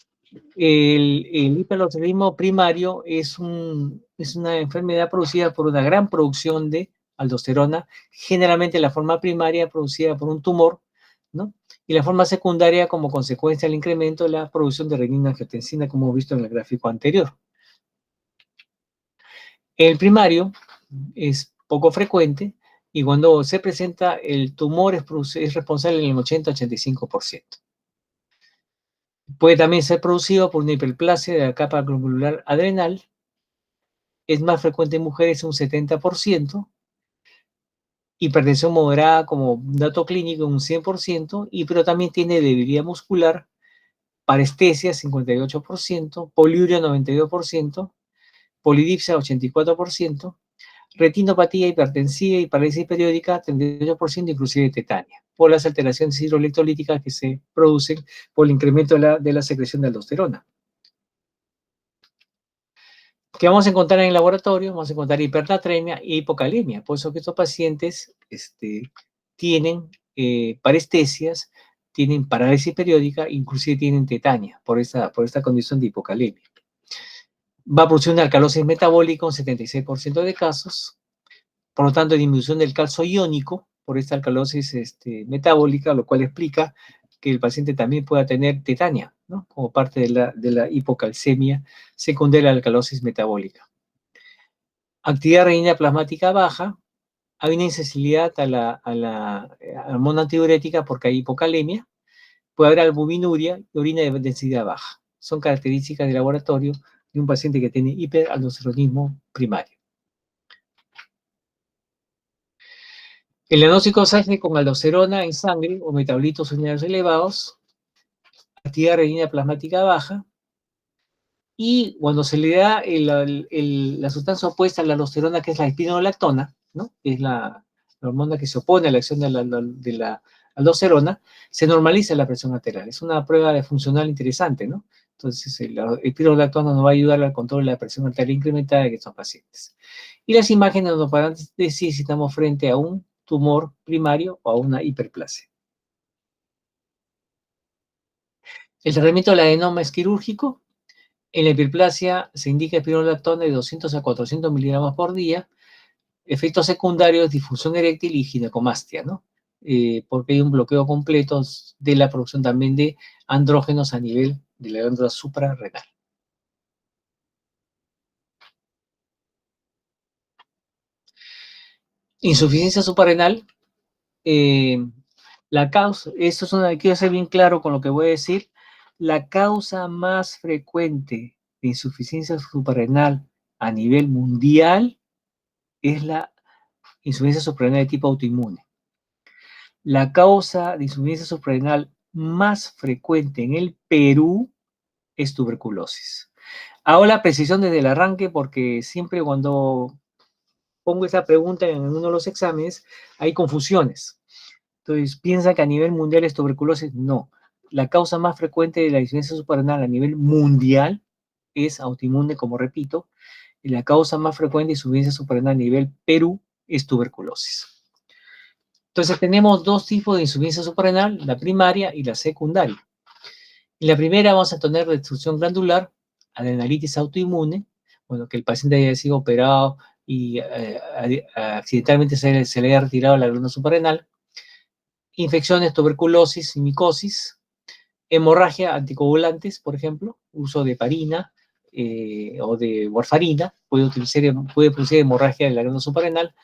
El hiperaldosteronismo primario es una enfermedad producida por una gran producción de aldosterona, generalmente la forma primaria producida por un tumor, ¿no? Y la forma secundaria como consecuencia del incremento de la producción de renina-angiotensina, como hemos visto en el gráfico anterior. El primario es poco frecuente y cuando se presenta el tumor es responsable en el 80-85%. Puede también ser producido por una hiperplasia de la capa glomerular adrenal. Es más frecuente en mujeres, un 70%. Hipertensión moderada como dato clínico, un 100%. Pero también tiene debilidad muscular, parestesia, 58%, poliuria, 92%, polidipsia, 84%, retinopatía hipertensiva y parálisis periódica, 38%, inclusive tetania, por las alteraciones hidroelectrolíticas que se producen por el incremento de la secreción de aldosterona. ¿Qué vamos a encontrar en el laboratorio? Vamos a encontrar hipernatremia e hipocalemia. Por eso que estos pacientes tienen parestesias, tienen parálisis periódica, inclusive tienen tetania por esta condición de hipocalemia. Va a producir una alcalosis metabólica en 76% de casos. Por lo tanto, disminución del calcio iónico por esta alcalosis metabólica, lo cual explica que el paciente también pueda tener tetania, ¿no? Como parte de la hipocalcemia secundaria a la alcalosis metabólica. Actividad renina plasmática baja, hay una insensibilidad a la hormona antidiurética porque hay hipocalemia, puede haber albuminuria y orina de densidad baja. Son características de laboratorio de un paciente que tiene hiperaldosteronismo primario. El diagnóstico se hace con aldosterona en sangre o metabolitos urinarios elevados, actividad renina plasmática baja, y cuando se le da la sustancia opuesta a la aldosterona, que es la espironolactona, ¿no? Que es la hormona que se opone a la acción de la aldosterona, se normaliza la presión arterial. Es una prueba funcional interesante, ¿no? Entonces, el espironolactona nos va a ayudar al control de la presión arterial incrementada en estos pacientes. Y las imágenes nos van a decir si estamos frente a un tumor primario o a una hiperplasia. El tratamiento del adenoma es quirúrgico. En la hiperplasia se indica espironolactona de 200 a 400 miligramos por día. Efectos secundarios, disfunción eréctil y ginecomastia, ¿no? Porque hay un bloqueo completo de la producción también de andrógenos a nivel de la glándula suprarrenal. Insuficiencia suprarrenal. La causa, quiero ser bien claro con lo que voy a decir, la causa más frecuente de insuficiencia suprarrenal a nivel mundial es la insuficiencia suprarrenal de tipo autoinmune. La causa de insuficiencia suprarrenal más frecuente en el Perú es tuberculosis. Hago la precisión desde el arranque porque siempre cuando pongo esa pregunta en uno de los exámenes hay confusiones. Entonces, piensa que a nivel mundial es tuberculosis. No. La causa más frecuente de la insuficiencia suprarrenal a nivel mundial es autoinmune, como repito, y la causa más frecuente de insuficiencia suprarrenal a nivel Perú es tuberculosis. Entonces, tenemos dos tipos de insuficiencia suprarrenal, la primaria y la secundaria. En la primera vamos a tener destrucción glandular, adrenalitis autoinmune, bueno, que el paciente haya sido operado y accidentalmente se le haya retirado la glándula suprarrenal, infecciones, tuberculosis, micosis, hemorragia, anticoagulantes, por ejemplo, uso de heparina o de warfarina, puede producir hemorragia de la glándula suprarrenal.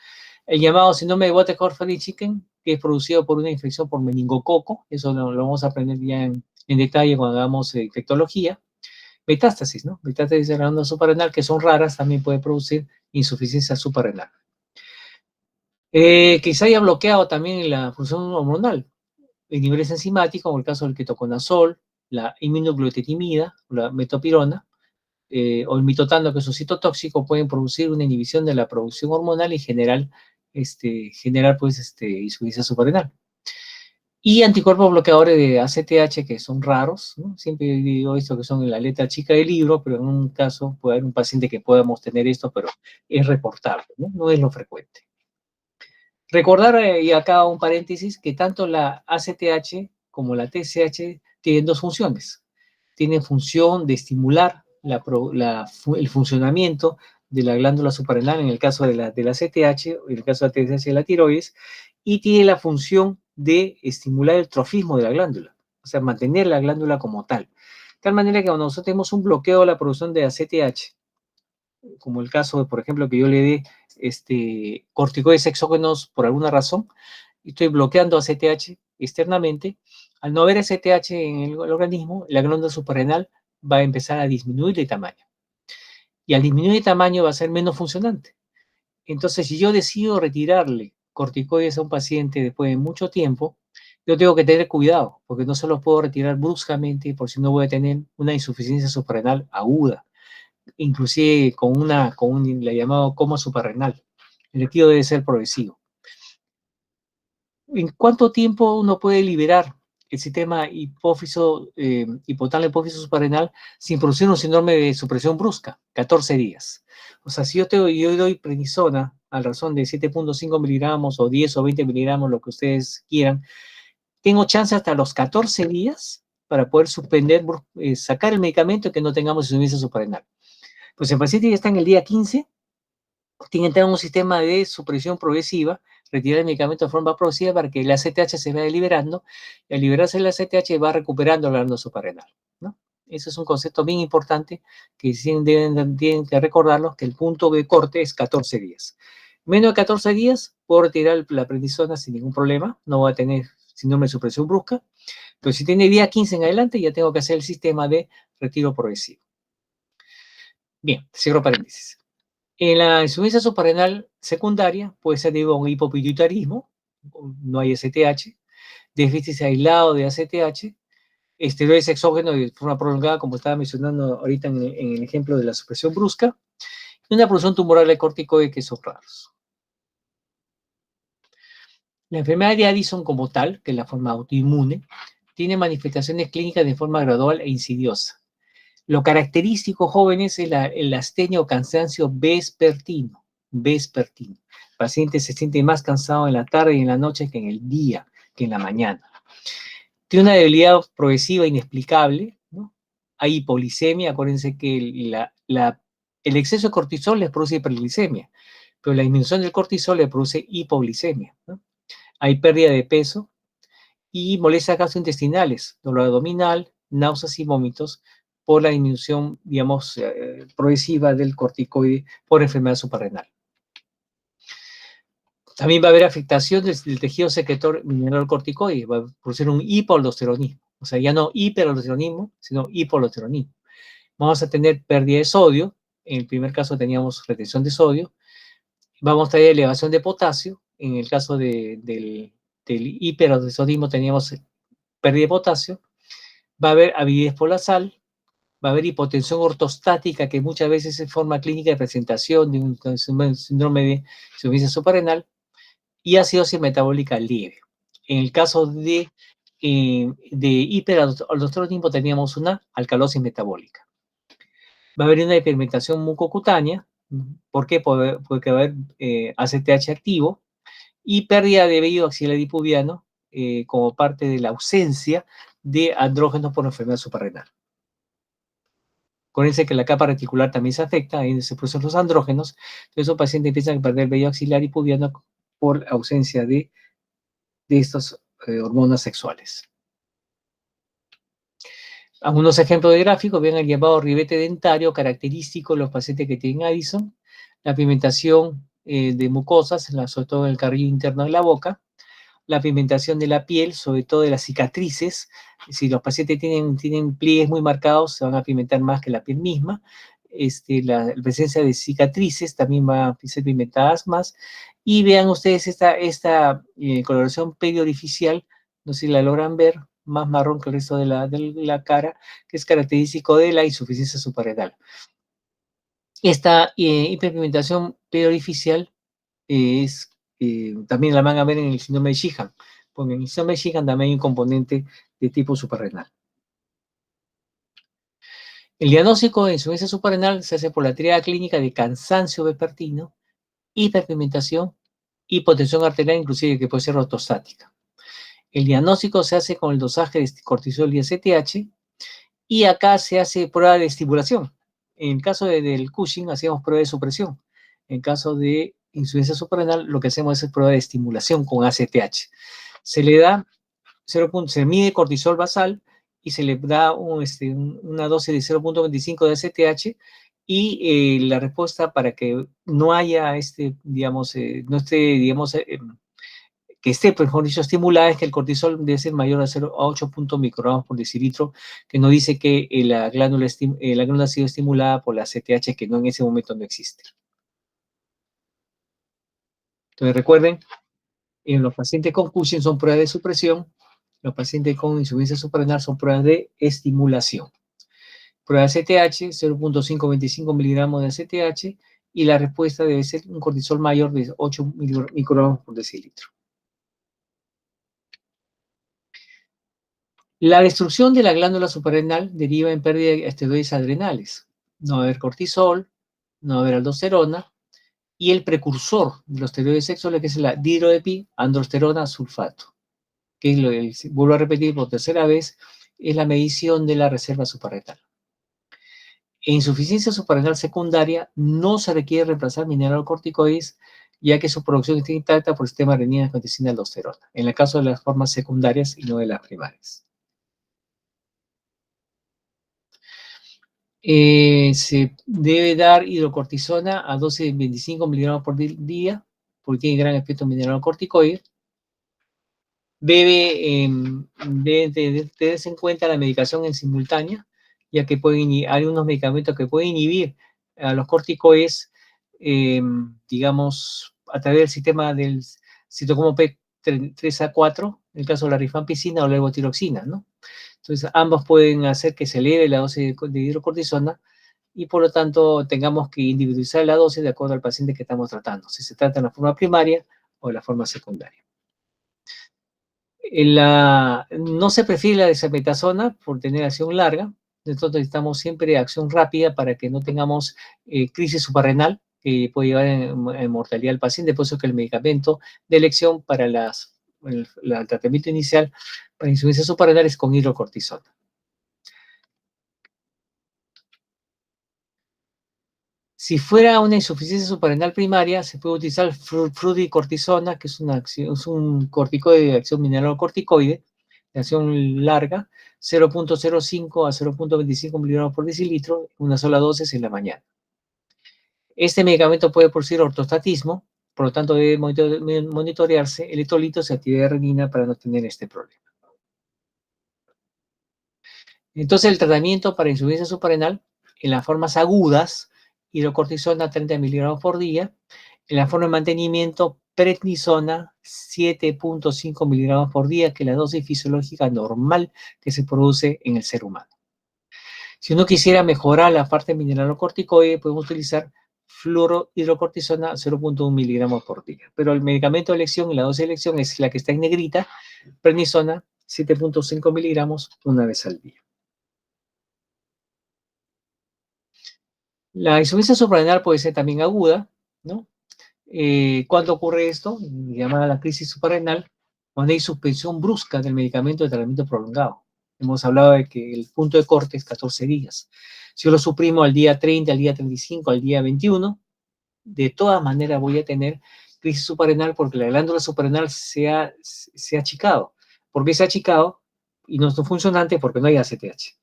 El llamado síndrome de Waterhouse-Friderichsen, que es producido por una infección por meningococo, eso lo vamos a aprender ya en detalle cuando hagamos infectología. Metástasis, ¿no? Metástasis de la glándula suprarrenal, que son raras, también puede producir insuficiencia suprarrenal. Que se haya bloqueado también la función hormonal en niveles enzimáticos, como el caso del ketoconazol, la inmunoglutatiimida, la metopirona, o el mitotando, que es un citotóxico, pueden producir una inhibición de la producción hormonal y generar insuficiencia suprarrenal. Y anticuerpos bloqueadores de ACTH, que son raros, ¿no? Siempre digo esto que son en la letra chica del libro, pero en un caso puede haber un paciente que podamos tener esto, pero es reportable, ¿no? No es lo frecuente. Recordar, y acá un paréntesis, que tanto la ACTH como la TSH tienen dos funciones. Tienen función de estimular el funcionamiento de la glándula suprarrenal, en el caso de la ACTH, en el caso de la TSH de la tiroides, y tiene la función de estimular el trofismo de la glándula, o sea, mantener la glándula como tal. De tal manera que cuando nosotros tenemos un bloqueo de la producción de ACTH, como el caso, por ejemplo, que yo le dé corticoides exógenos por alguna razón, y estoy bloqueando ACTH externamente, al no haber ACTH en el organismo, la glándula suprarrenal va a empezar a disminuir de tamaño. Y al disminuir de tamaño va a ser menos funcionante. Entonces, si yo decido retirarle corticoides a un paciente después de mucho tiempo, yo tengo que tener cuidado, porque no se los puedo retirar bruscamente, por si no voy a tener una insuficiencia suprarrenal aguda, inclusive con la llamado coma suprarrenal. El retiro debe ser progresivo. ¿En cuánto tiempo uno puede liberar el sistema hipotálamo hipófiso suprarrenal sin producir un síndrome de supresión brusca? 14 días. O sea, si yo doy prednisona a razón de 7.5 miligramos o 10 o 20 miligramos, lo que ustedes quieran, tengo chance hasta los 14 días para poder sacar el medicamento y que no tengamos insuficiencia suprarrenal. Pues el paciente ya está en el día 15, tiene que entrar en un sistema de supresión progresiva, retirar el medicamento de forma progresiva para que el ACTH se vaya liberando, y al liberarse el ACTH va recuperando la glándula suprarrenal, ¿no? Eso es un concepto bien importante que tienen que recordarlo, que el punto de corte es 14 días. Menos de 14 días puedo retirar la prednisona sin ningún problema, no voy a tener síndrome de supresión brusca, pero si tiene día 15 en adelante ya tengo que hacer el sistema de retiro progresivo. Bien, cierro paréntesis. En la insuficiencia suprarrenal secundaria puede ser debido a un hipopituitarismo, no hay ACTH, déficit aislado de ACTH, esteroides exógenos de forma prolongada, como estaba mencionando ahorita en el ejemplo de la supresión brusca, y una producción tumoral de corticoides que son raros. La enfermedad de Addison como tal, que es la forma autoinmune, tiene manifestaciones clínicas de forma gradual e insidiosa. Lo característico, jóvenes, es el astenia o cansancio vespertino. El paciente se siente más cansado en la tarde y en la noche que en el día, que en la mañana. Tiene una debilidad progresiva inexplicable, ¿no? Hay hipoglicemia, acuérdense que el exceso de cortisol les produce hiperglicemia, pero la disminución del cortisol le produce hipoglicemia, ¿no? Hay pérdida de peso y molestias gastrointestinales, dolor abdominal, náuseas y vómitos, por la disminución, digamos, progresiva del corticoide por enfermedad suprarrenal. También va a haber afectación del tejido secretor mineral corticoide, va a producir un hipoaldosteronismo, o sea, ya no hiperaldosteronismo, sino hipoaldosteronismo. Vamos a tener pérdida de sodio. En el primer caso teníamos retención de sodio. Vamos a tener elevación de potasio. En el caso del hiperaldosteronismo teníamos pérdida de potasio. Va a haber avidez por la sal. Va a haber hipotensión ortostática, que muchas veces es forma clínica de presentación de un síndrome de insuficiencia suprarrenal, y acidosis metabólica leve. En el caso de hiperaldosteronismo teníamos una alcalosis metabólica. Va a haber una hiperpigmentación mucocutánea. ¿Por qué? Porque va a haber ACTH activo y pérdida de vello axilar y pubiano como parte de la ausencia de andrógenos por enfermedad suprarrenal. Acuérdense que la capa reticular también se afecta, ahí se producen los andrógenos, entonces los pacientes empiezan a perder vello axilar y pubiano por ausencia de estas hormonas sexuales. Algunos ejemplos de gráficos, vean el llamado ribete dentario característico de los pacientes que tienen Addison, la pigmentación de mucosas, sobre todo en el carrillo interno de la boca, la pigmentación de la piel, sobre todo de las cicatrices. Si los pacientes tienen pliegues muy marcados, se van a pigmentar más que la piel misma. La presencia de cicatrices también va a ser pigmentadas más. Y vean ustedes esta coloración periorificial, no sé si la logran ver, más marrón que el resto de la cara, que es característico de la insuficiencia suprarrenal. Esta hiperpigmentación periorificial también la van a ver en el síndrome de Sheehan, porque en el síndrome de Sheehan también hay un componente de tipo suprarrenal. El diagnóstico de insuficiencia suprarrenal se hace por la triada clínica de cansancio vespertino, hiperpigmentación, hipotensión arterial, inclusive que puede ser ortostática. El diagnóstico se hace con el dosaje de cortisol y ACTH, y acá se hace prueba de estimulación. En el caso del Cushing hacíamos prueba de supresión. En caso de insuficiencia suprarrenal, lo que hacemos es prueba de estimulación con ACTH. Se le da se mide cortisol basal y se le da una dosis de 0.25 de ACTH, y la respuesta para que no haya no esté, que esté, mejor dicho, estimulada, es que el cortisol debe ser mayor a 8 microgramos por decilitro, que nos dice que la glándula ha sido estimulada por la ACTH, que en ese momento no existe. Entonces recuerden, en los pacientes con Cushing son pruebas de supresión, los pacientes con insuficiencia suprarrenal son pruebas de estimulación. Prueba de ACTH, 0.525 miligramos de ACTH, y la respuesta debe ser un cortisol mayor de 8 microgramos por decilitro. La destrucción de la glándula suprarrenal deriva en pérdida de esteroides adrenales. No va a haber cortisol, no va a haber aldosterona, y el precursor de los esteroides sexuales, que es la dihidroepiandrosterona sulfato, que vuelvo a repetir por tercera vez, es la medición de la reserva suprarrenal. En insuficiencia suprarrenal secundaria no se requiere reemplazar mineralocorticoides, ya que su producción está intacta por el sistema renina-angiotensina aldosterona, en el caso de las formas secundarias y no de las primarias. Se debe dar hidrocortisona a dosis de 25 miligramos por día, porque tiene gran efecto mineralocorticoide. Debe tenerse en cuenta la medicación en simultánea, ya que hay unos medicamentos que pueden inhibir a los corticoides, digamos, a través del sistema del citocromo P3A4, en el caso de la rifampicina o la levotiroxina, ¿no? Entonces, ambos pueden hacer que se eleve la dosis de hidrocortisona, y por lo tanto tengamos que individualizar la dosis de acuerdo al paciente que estamos tratando, si se trata de la forma primaria o de la forma secundaria. No se prefiere la dexametasona por tener acción larga, entonces necesitamos siempre acción rápida para que no tengamos crisis suprarrenal que puede llevar a mortalidad al paciente. Por eso que el medicamento de elección para el tratamiento inicial para insuficiencia suprarrenal es con hidrocortisona. Si fuera una insuficiencia suprarrenal primaria, se puede utilizar fludiocortisona, que es un corticoide de acción mineralocorticoide, de acción larga, 0.05 a 0.25 miligramos por decilitro, una sola dosis en la mañana. Este medicamento puede producir ortostatismo, por lo tanto debe monitorearse electrolitos y actividad de renina para no tener este problema. Entonces el tratamiento para insuficiencia suprarrenal En las formas agudas, hidrocortisona 30 miligramos por día. En la forma de mantenimiento, prednisona 7.5 miligramos por día, que es la dosis fisiológica normal que se produce en el ser humano. Si uno quisiera mejorar la parte mineralocorticoide, podemos utilizar fluorohidrocortisona 0.1 miligramos por día. Pero el medicamento de elección y la dosis de elección es la que está en negrita, prednisona 7.5 miligramos una vez al día. La insuficiencia suprarrenal puede ser también aguda, ¿no? ¿Cuándo ocurre esto? Llamada la crisis suprarrenal, cuando hay suspensión brusca del medicamento de tratamiento prolongado. Hemos hablado de que el punto de corte es 14 días. Si yo lo suprimo al día 30, al día 35, al día 21, de todas maneras voy a tener crisis suprarrenal porque la glándula suprarrenal se ha achicado. ¿Por qué se ha achicado? Y no es funcionante porque no hay ACTH.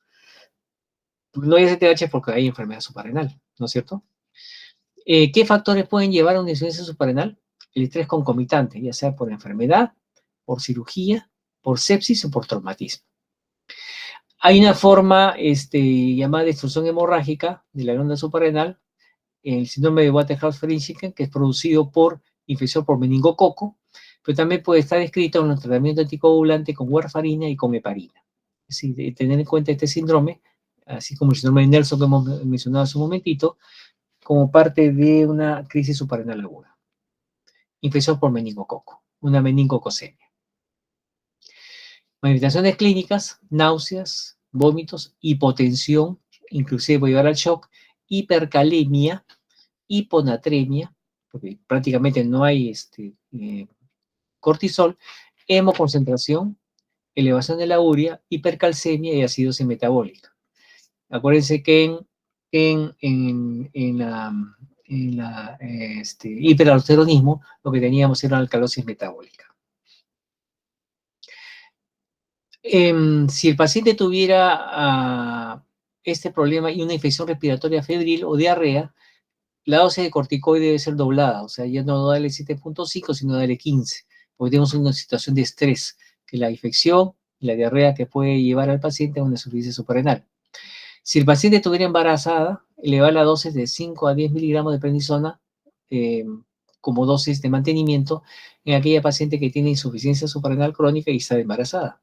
No hay ACTH porque hay enfermedad suprarrenal, ¿no es cierto? ¿Qué factores pueden llevar a una insuficiencia suprarrenal? El estrés concomitante, ya sea por enfermedad, por cirugía, por sepsis o por traumatismo. Hay una forma llamada destrucción hemorrágica de la glándula suprarrenal, el síndrome de Waterhouse-Friderichsen, que es producido por infección por meningococo, pero también puede estar descrito en los tratamientos anticoagulantes con warfarina y con heparina. Es decir, tener en cuenta este síndrome, así como el síndrome de Nelson que hemos mencionado hace un momentito, como parte de una crisis suprarrenal aguda. Infección por meningococo, una meningococcemia. Manifestaciones clínicas, náuseas, vómitos, hipotensión, inclusive puede llevar al shock, hipercalemia, hiponatremia, porque prácticamente no hay cortisol, hemoconcentración, elevación de la urea, hipercalcemia y acidosis metabólica. Acuérdense que en la hiperaldosteronismo lo que teníamos era alcalosis metabólica. Si el paciente tuviera este problema y una infección respiratoria febril o diarrea, la dosis de corticoide debe ser doblada, o sea, ya no darle 7.5, sino darle 15, porque tenemos una situación de estrés, que la infección y la diarrea que puede llevar al paciente a una insuficiencia suprarrenal. Si el paciente estuviera embarazada, elevar la dosis de 5 a 10 miligramos de prednisona como dosis de mantenimiento en aquella paciente que tiene insuficiencia suprarrenal crónica y está embarazada.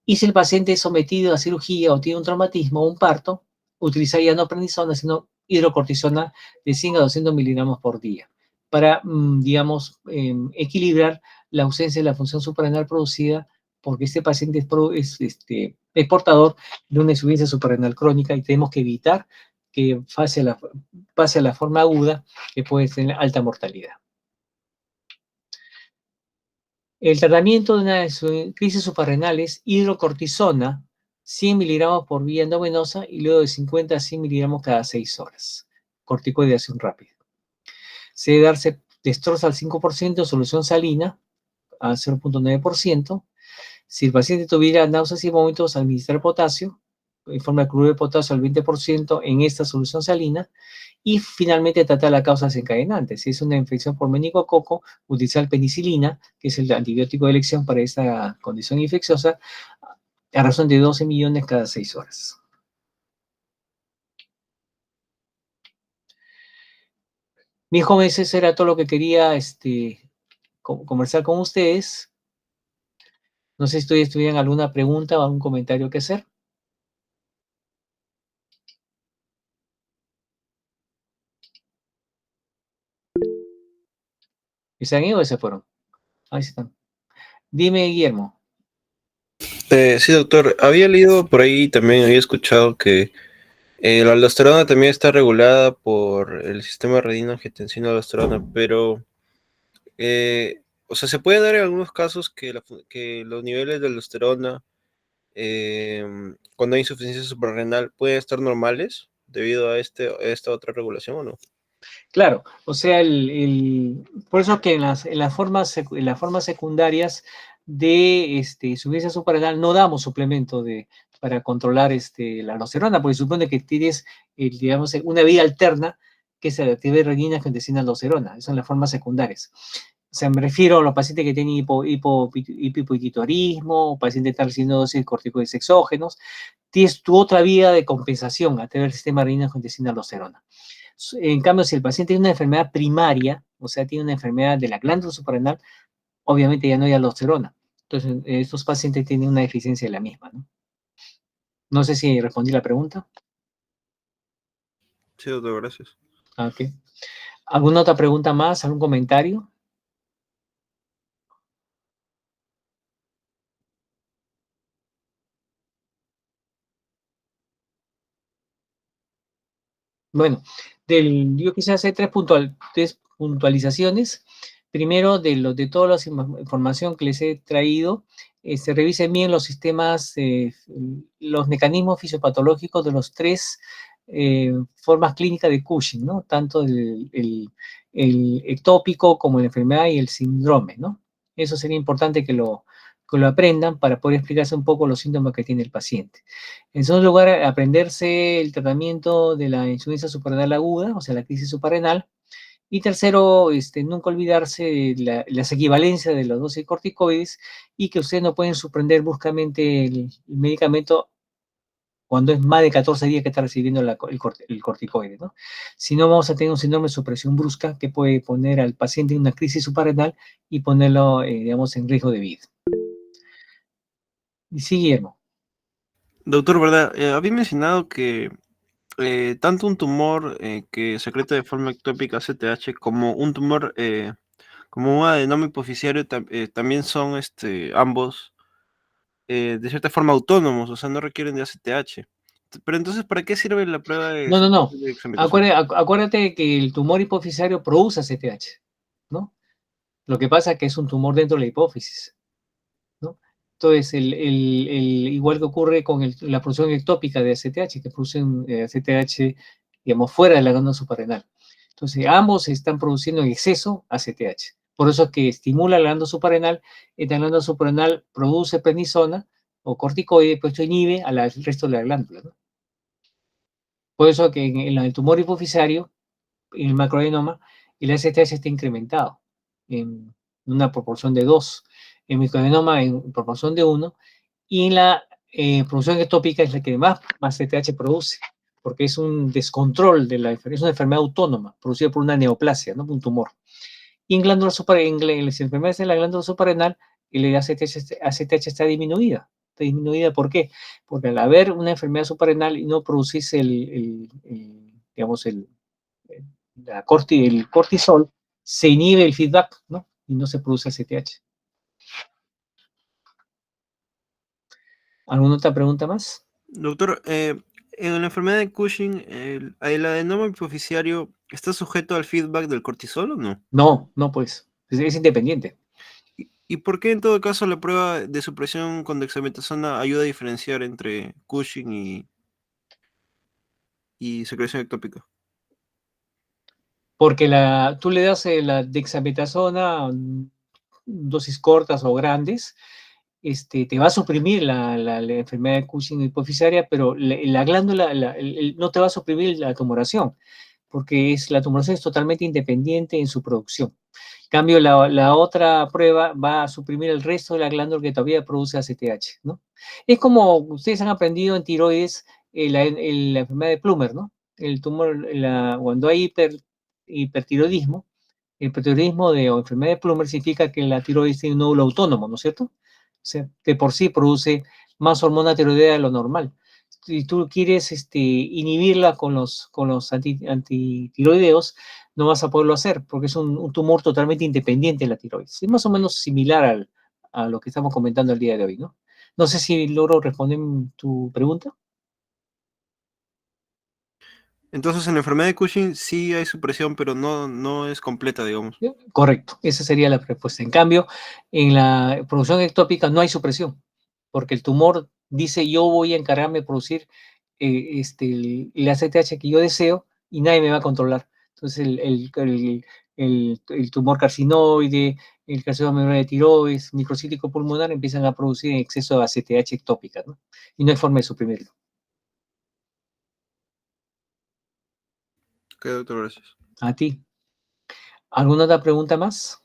Y si el paciente es sometido a cirugía o tiene un traumatismo o un parto, utilizar ya no prednisona, sino hidrocortisona de 100 a 200 miligramos por día, para, digamos, equilibrar la ausencia de la función suprarrenal producida porque este paciente es portador de una insuficiencia suprarrenal crónica y tenemos que evitar que pase a la forma aguda, que puede tener alta mortalidad. El tratamiento de una crisis suprarrenal es hidrocortisona, 100 miligramos por vía endovenosa y luego de 50 a 100 miligramos cada 6 horas. Corticoide de acción rápida. Se debe darse destroza al 5%, solución salina al 0.9%. Si el paciente tuviera náuseas y vómitos, administrar potasio, en forma de cloruro de potasio al 20% en esta solución salina. Y finalmente tratar la causa desencadenante. Si es una infección por meningococo, utilizar penicilina, que es el antibiótico de elección para esta condición infecciosa, a razón de 12 millones cada 6 horas. Mis jóvenes, eso era todo lo que quería conversar con ustedes. No sé si ustedes tuvieran alguna pregunta o algún comentario que hacer. ¿Se han ido o se fueron? Ahí están. Dime, Guillermo. Sí, doctor. Había leído por ahí, también había escuchado que la aldosterona también está regulada por el sistema renina-angiotensina-aldosterona, pero, o sea, se puede dar en algunos casos que los niveles de aldosterona, cuando hay insuficiencia suprarrenal, pueden estar normales debido a esta otra regulación, ¿o no? Claro, o sea, por eso que en las formas secundarias de insuficiencia suprarrenal no damos suplemento para controlar la aldosterona, porque supone que tienes, digamos, una vía alterna que es la actividad renina angiotensina aldosterona. Esas son las formas secundarias. O sea, me refiero a los pacientes que tienen hipopituitarismo, pacientes que están recibiendo dosis de corticoides exógenos, tienes tu otra vía de compensación a través del sistema renina-angiotensina-aldosterona. En cambio, si el paciente tiene una enfermedad primaria, o sea, tiene una enfermedad de la glándula suprarrenal, obviamente ya no hay aldosterona. Entonces, estos pacientes tienen una deficiencia de la misma, ¿no? No sé si respondí la pregunta. Sí, doctor, gracias. Ok. ¿Alguna otra pregunta más? ¿Algún comentario? Bueno, yo quisiera hacer tres puntualizaciones. Primero, de toda la información que les he traído, revisen bien los sistemas, los mecanismos fisiopatológicos de los tres formas clínicas de Cushing, ¿no? Tanto el ectópico como la enfermedad y el síndrome, ¿no? Eso sería importante que lo aprendan para poder explicarse un poco los síntomas que tiene el paciente. En segundo lugar, aprenderse el tratamiento de la insuficiencia suprarrenal aguda, o sea, la crisis suprarrenal. Y tercero, nunca olvidarse de las equivalencias de los dosis corticoides y que ustedes no pueden suspender bruscamente el medicamento cuando es más de 14 días que está recibiendo el corticoide, ¿no? Si no, vamos a tener un síndrome de supresión brusca que puede poner al paciente en una crisis suprarrenal y ponerlo, digamos, en riesgo de vida. Y sí, Guillermo. Doctor, ¿verdad? Había mencionado que tanto un tumor que secreta de forma ectópica ACTH como un tumor como un adenoma hipoficiario también son ambos de cierta forma autónomos, o sea, no requieren de ACTH. Pero entonces, ¿para qué sirve la prueba de No. de examentación? Acuérdate que el tumor hipofisario produce ACTH, ¿no? Lo que pasa es que es un tumor dentro de la hipófisis, ¿no? Entonces, igual que ocurre con la producción ectópica de ACTH, que producen ACTH, digamos, fuera de la glándula suprarrenal. Entonces, ambos están produciendo en exceso ACTH. Por eso es que estimula la glándula suprarrenal, y la glándula suprarrenal produce prednisona o corticoide, pues esto inhibe al resto de la glándula, ¿no? Por eso que en el tumor hipofisario, en el macroadenoma, el ACTH está incrementado en una proporción de 2, en el microadenoma en proporción de 1, y en la producción ectópica es la que más ACTH produce, porque es un descontrol de la enfermedad, es una enfermedad autónoma, producida por una neoplasia, ¿no? Un tumor. Y en las enfermedades de la glándula suprarrenal, el ACTH está disminuida. Está disminuida, ¿por qué? Porque al haber una enfermedad suprarrenal y no producirse digamos, el cortisol, se inhibe el feedback, ¿no? Y no se produce ACTH. ¿Alguna otra pregunta más? Doctor, en la enfermedad de Cushing, ¿el adenoma hipoficiario está sujeto al feedback del cortisol o no? No, pues, es independiente. ¿Y por qué en todo caso la prueba de supresión con dexametasona ayuda a diferenciar entre Cushing y secreción ectópica? Porque tú le das la dexametasona, dosis cortas o grandes, te va a suprimir la enfermedad de Cushing hipofisaria, pero la glándula no te va a suprimir la tumoración, porque la tumoración es totalmente independiente en su producción. En cambio, la otra prueba va a suprimir el resto de la glándula que todavía produce ACTH, ¿no? Es como ustedes han aprendido en tiroides la enfermedad de Plummer, ¿no? El tumor, cuando hay hipertiroidismo, el hipertiroidismo o enfermedad de Plummer significa que la tiroides tiene un nódulo autónomo, ¿no es cierto? O sea, que por sí produce más hormona tiroidea de lo normal. Si tú quieres inhibirla con los antitiroideos, no vas a poderlo hacer porque es un tumor totalmente independiente de la tiroides. Es más o menos similar a lo que estamos comentando el día de hoy, ¿no? No sé si logro responder tu pregunta. Entonces en la enfermedad de Cushing sí hay supresión, pero no es completa, digamos. Correcto, esa sería la respuesta. En cambio, en la producción ectópica no hay supresión, porque el tumor dice yo voy a encargarme de producir el ACTH que yo deseo y nadie me va a controlar. Entonces el tumor carcinoide, el carcinoma de tiroides, microcítico pulmonar empiezan a producir en exceso de ACTH ectópica, ¿no? Y no hay forma de suprimirlo. Ok, doctor, gracias. A ti. ¿Alguna otra pregunta más?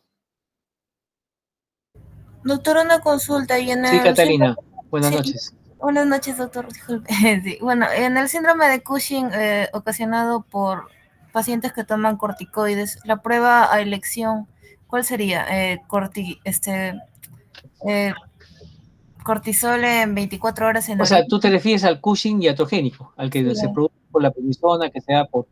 Doctor, una consulta y en Sí, el síndrome, Catalina. Buenas sí, noches. Buenas noches, doctor. Disculpe. Sí, bueno, en el síndrome de Cushing ocasionado por pacientes que toman corticoides, la prueba a elección, ¿cuál sería? Eh, cortisol en 24 horas en O sea, orina. tú te refieres al Cushing iatrogénico, al que Sí, se produce por la prednisona, que sea por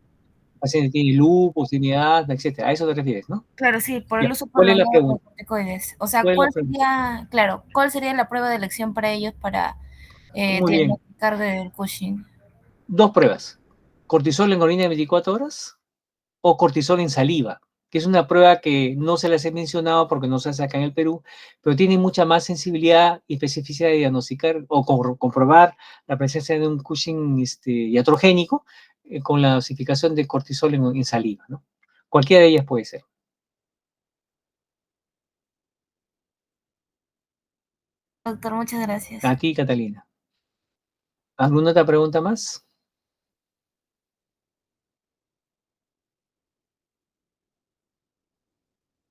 paciente que tiene lupus, tiene asma, etcétera. A eso te refieres, ¿no? claro, sí, por Ya. el uso ¿Cuál es la prolongado de pregunta? corticoides. O sea, ¿Cuál es la ¿cuál pregunta? sería, claro, cuál sería la prueba de elección para ellos para Muy bien. diagnosticar del Cushing? Dos pruebas. Cortisol en orina de 24 horas o cortisol en saliva, que es una prueba que no se les he mencionado porque no se hace acá en el Perú, pero tiene mucha más sensibilidad y especificidad de diagnosticar o comprobar la presencia de un Cushing iatrogénico con la dosificación de cortisol en saliva, ¿no? Cualquiera de ellas puede ser. Doctor, muchas gracias. A ti, Catalina. ¿Alguna otra pregunta más?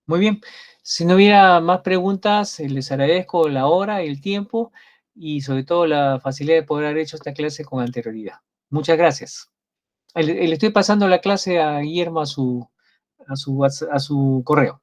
Muy bien. Si no hubiera más preguntas, les agradezco la hora, el tiempo y sobre todo la facilidad de poder haber hecho esta clase con anterioridad. Muchas gracias. Le estoy pasando la clase a Guillermo a su correo.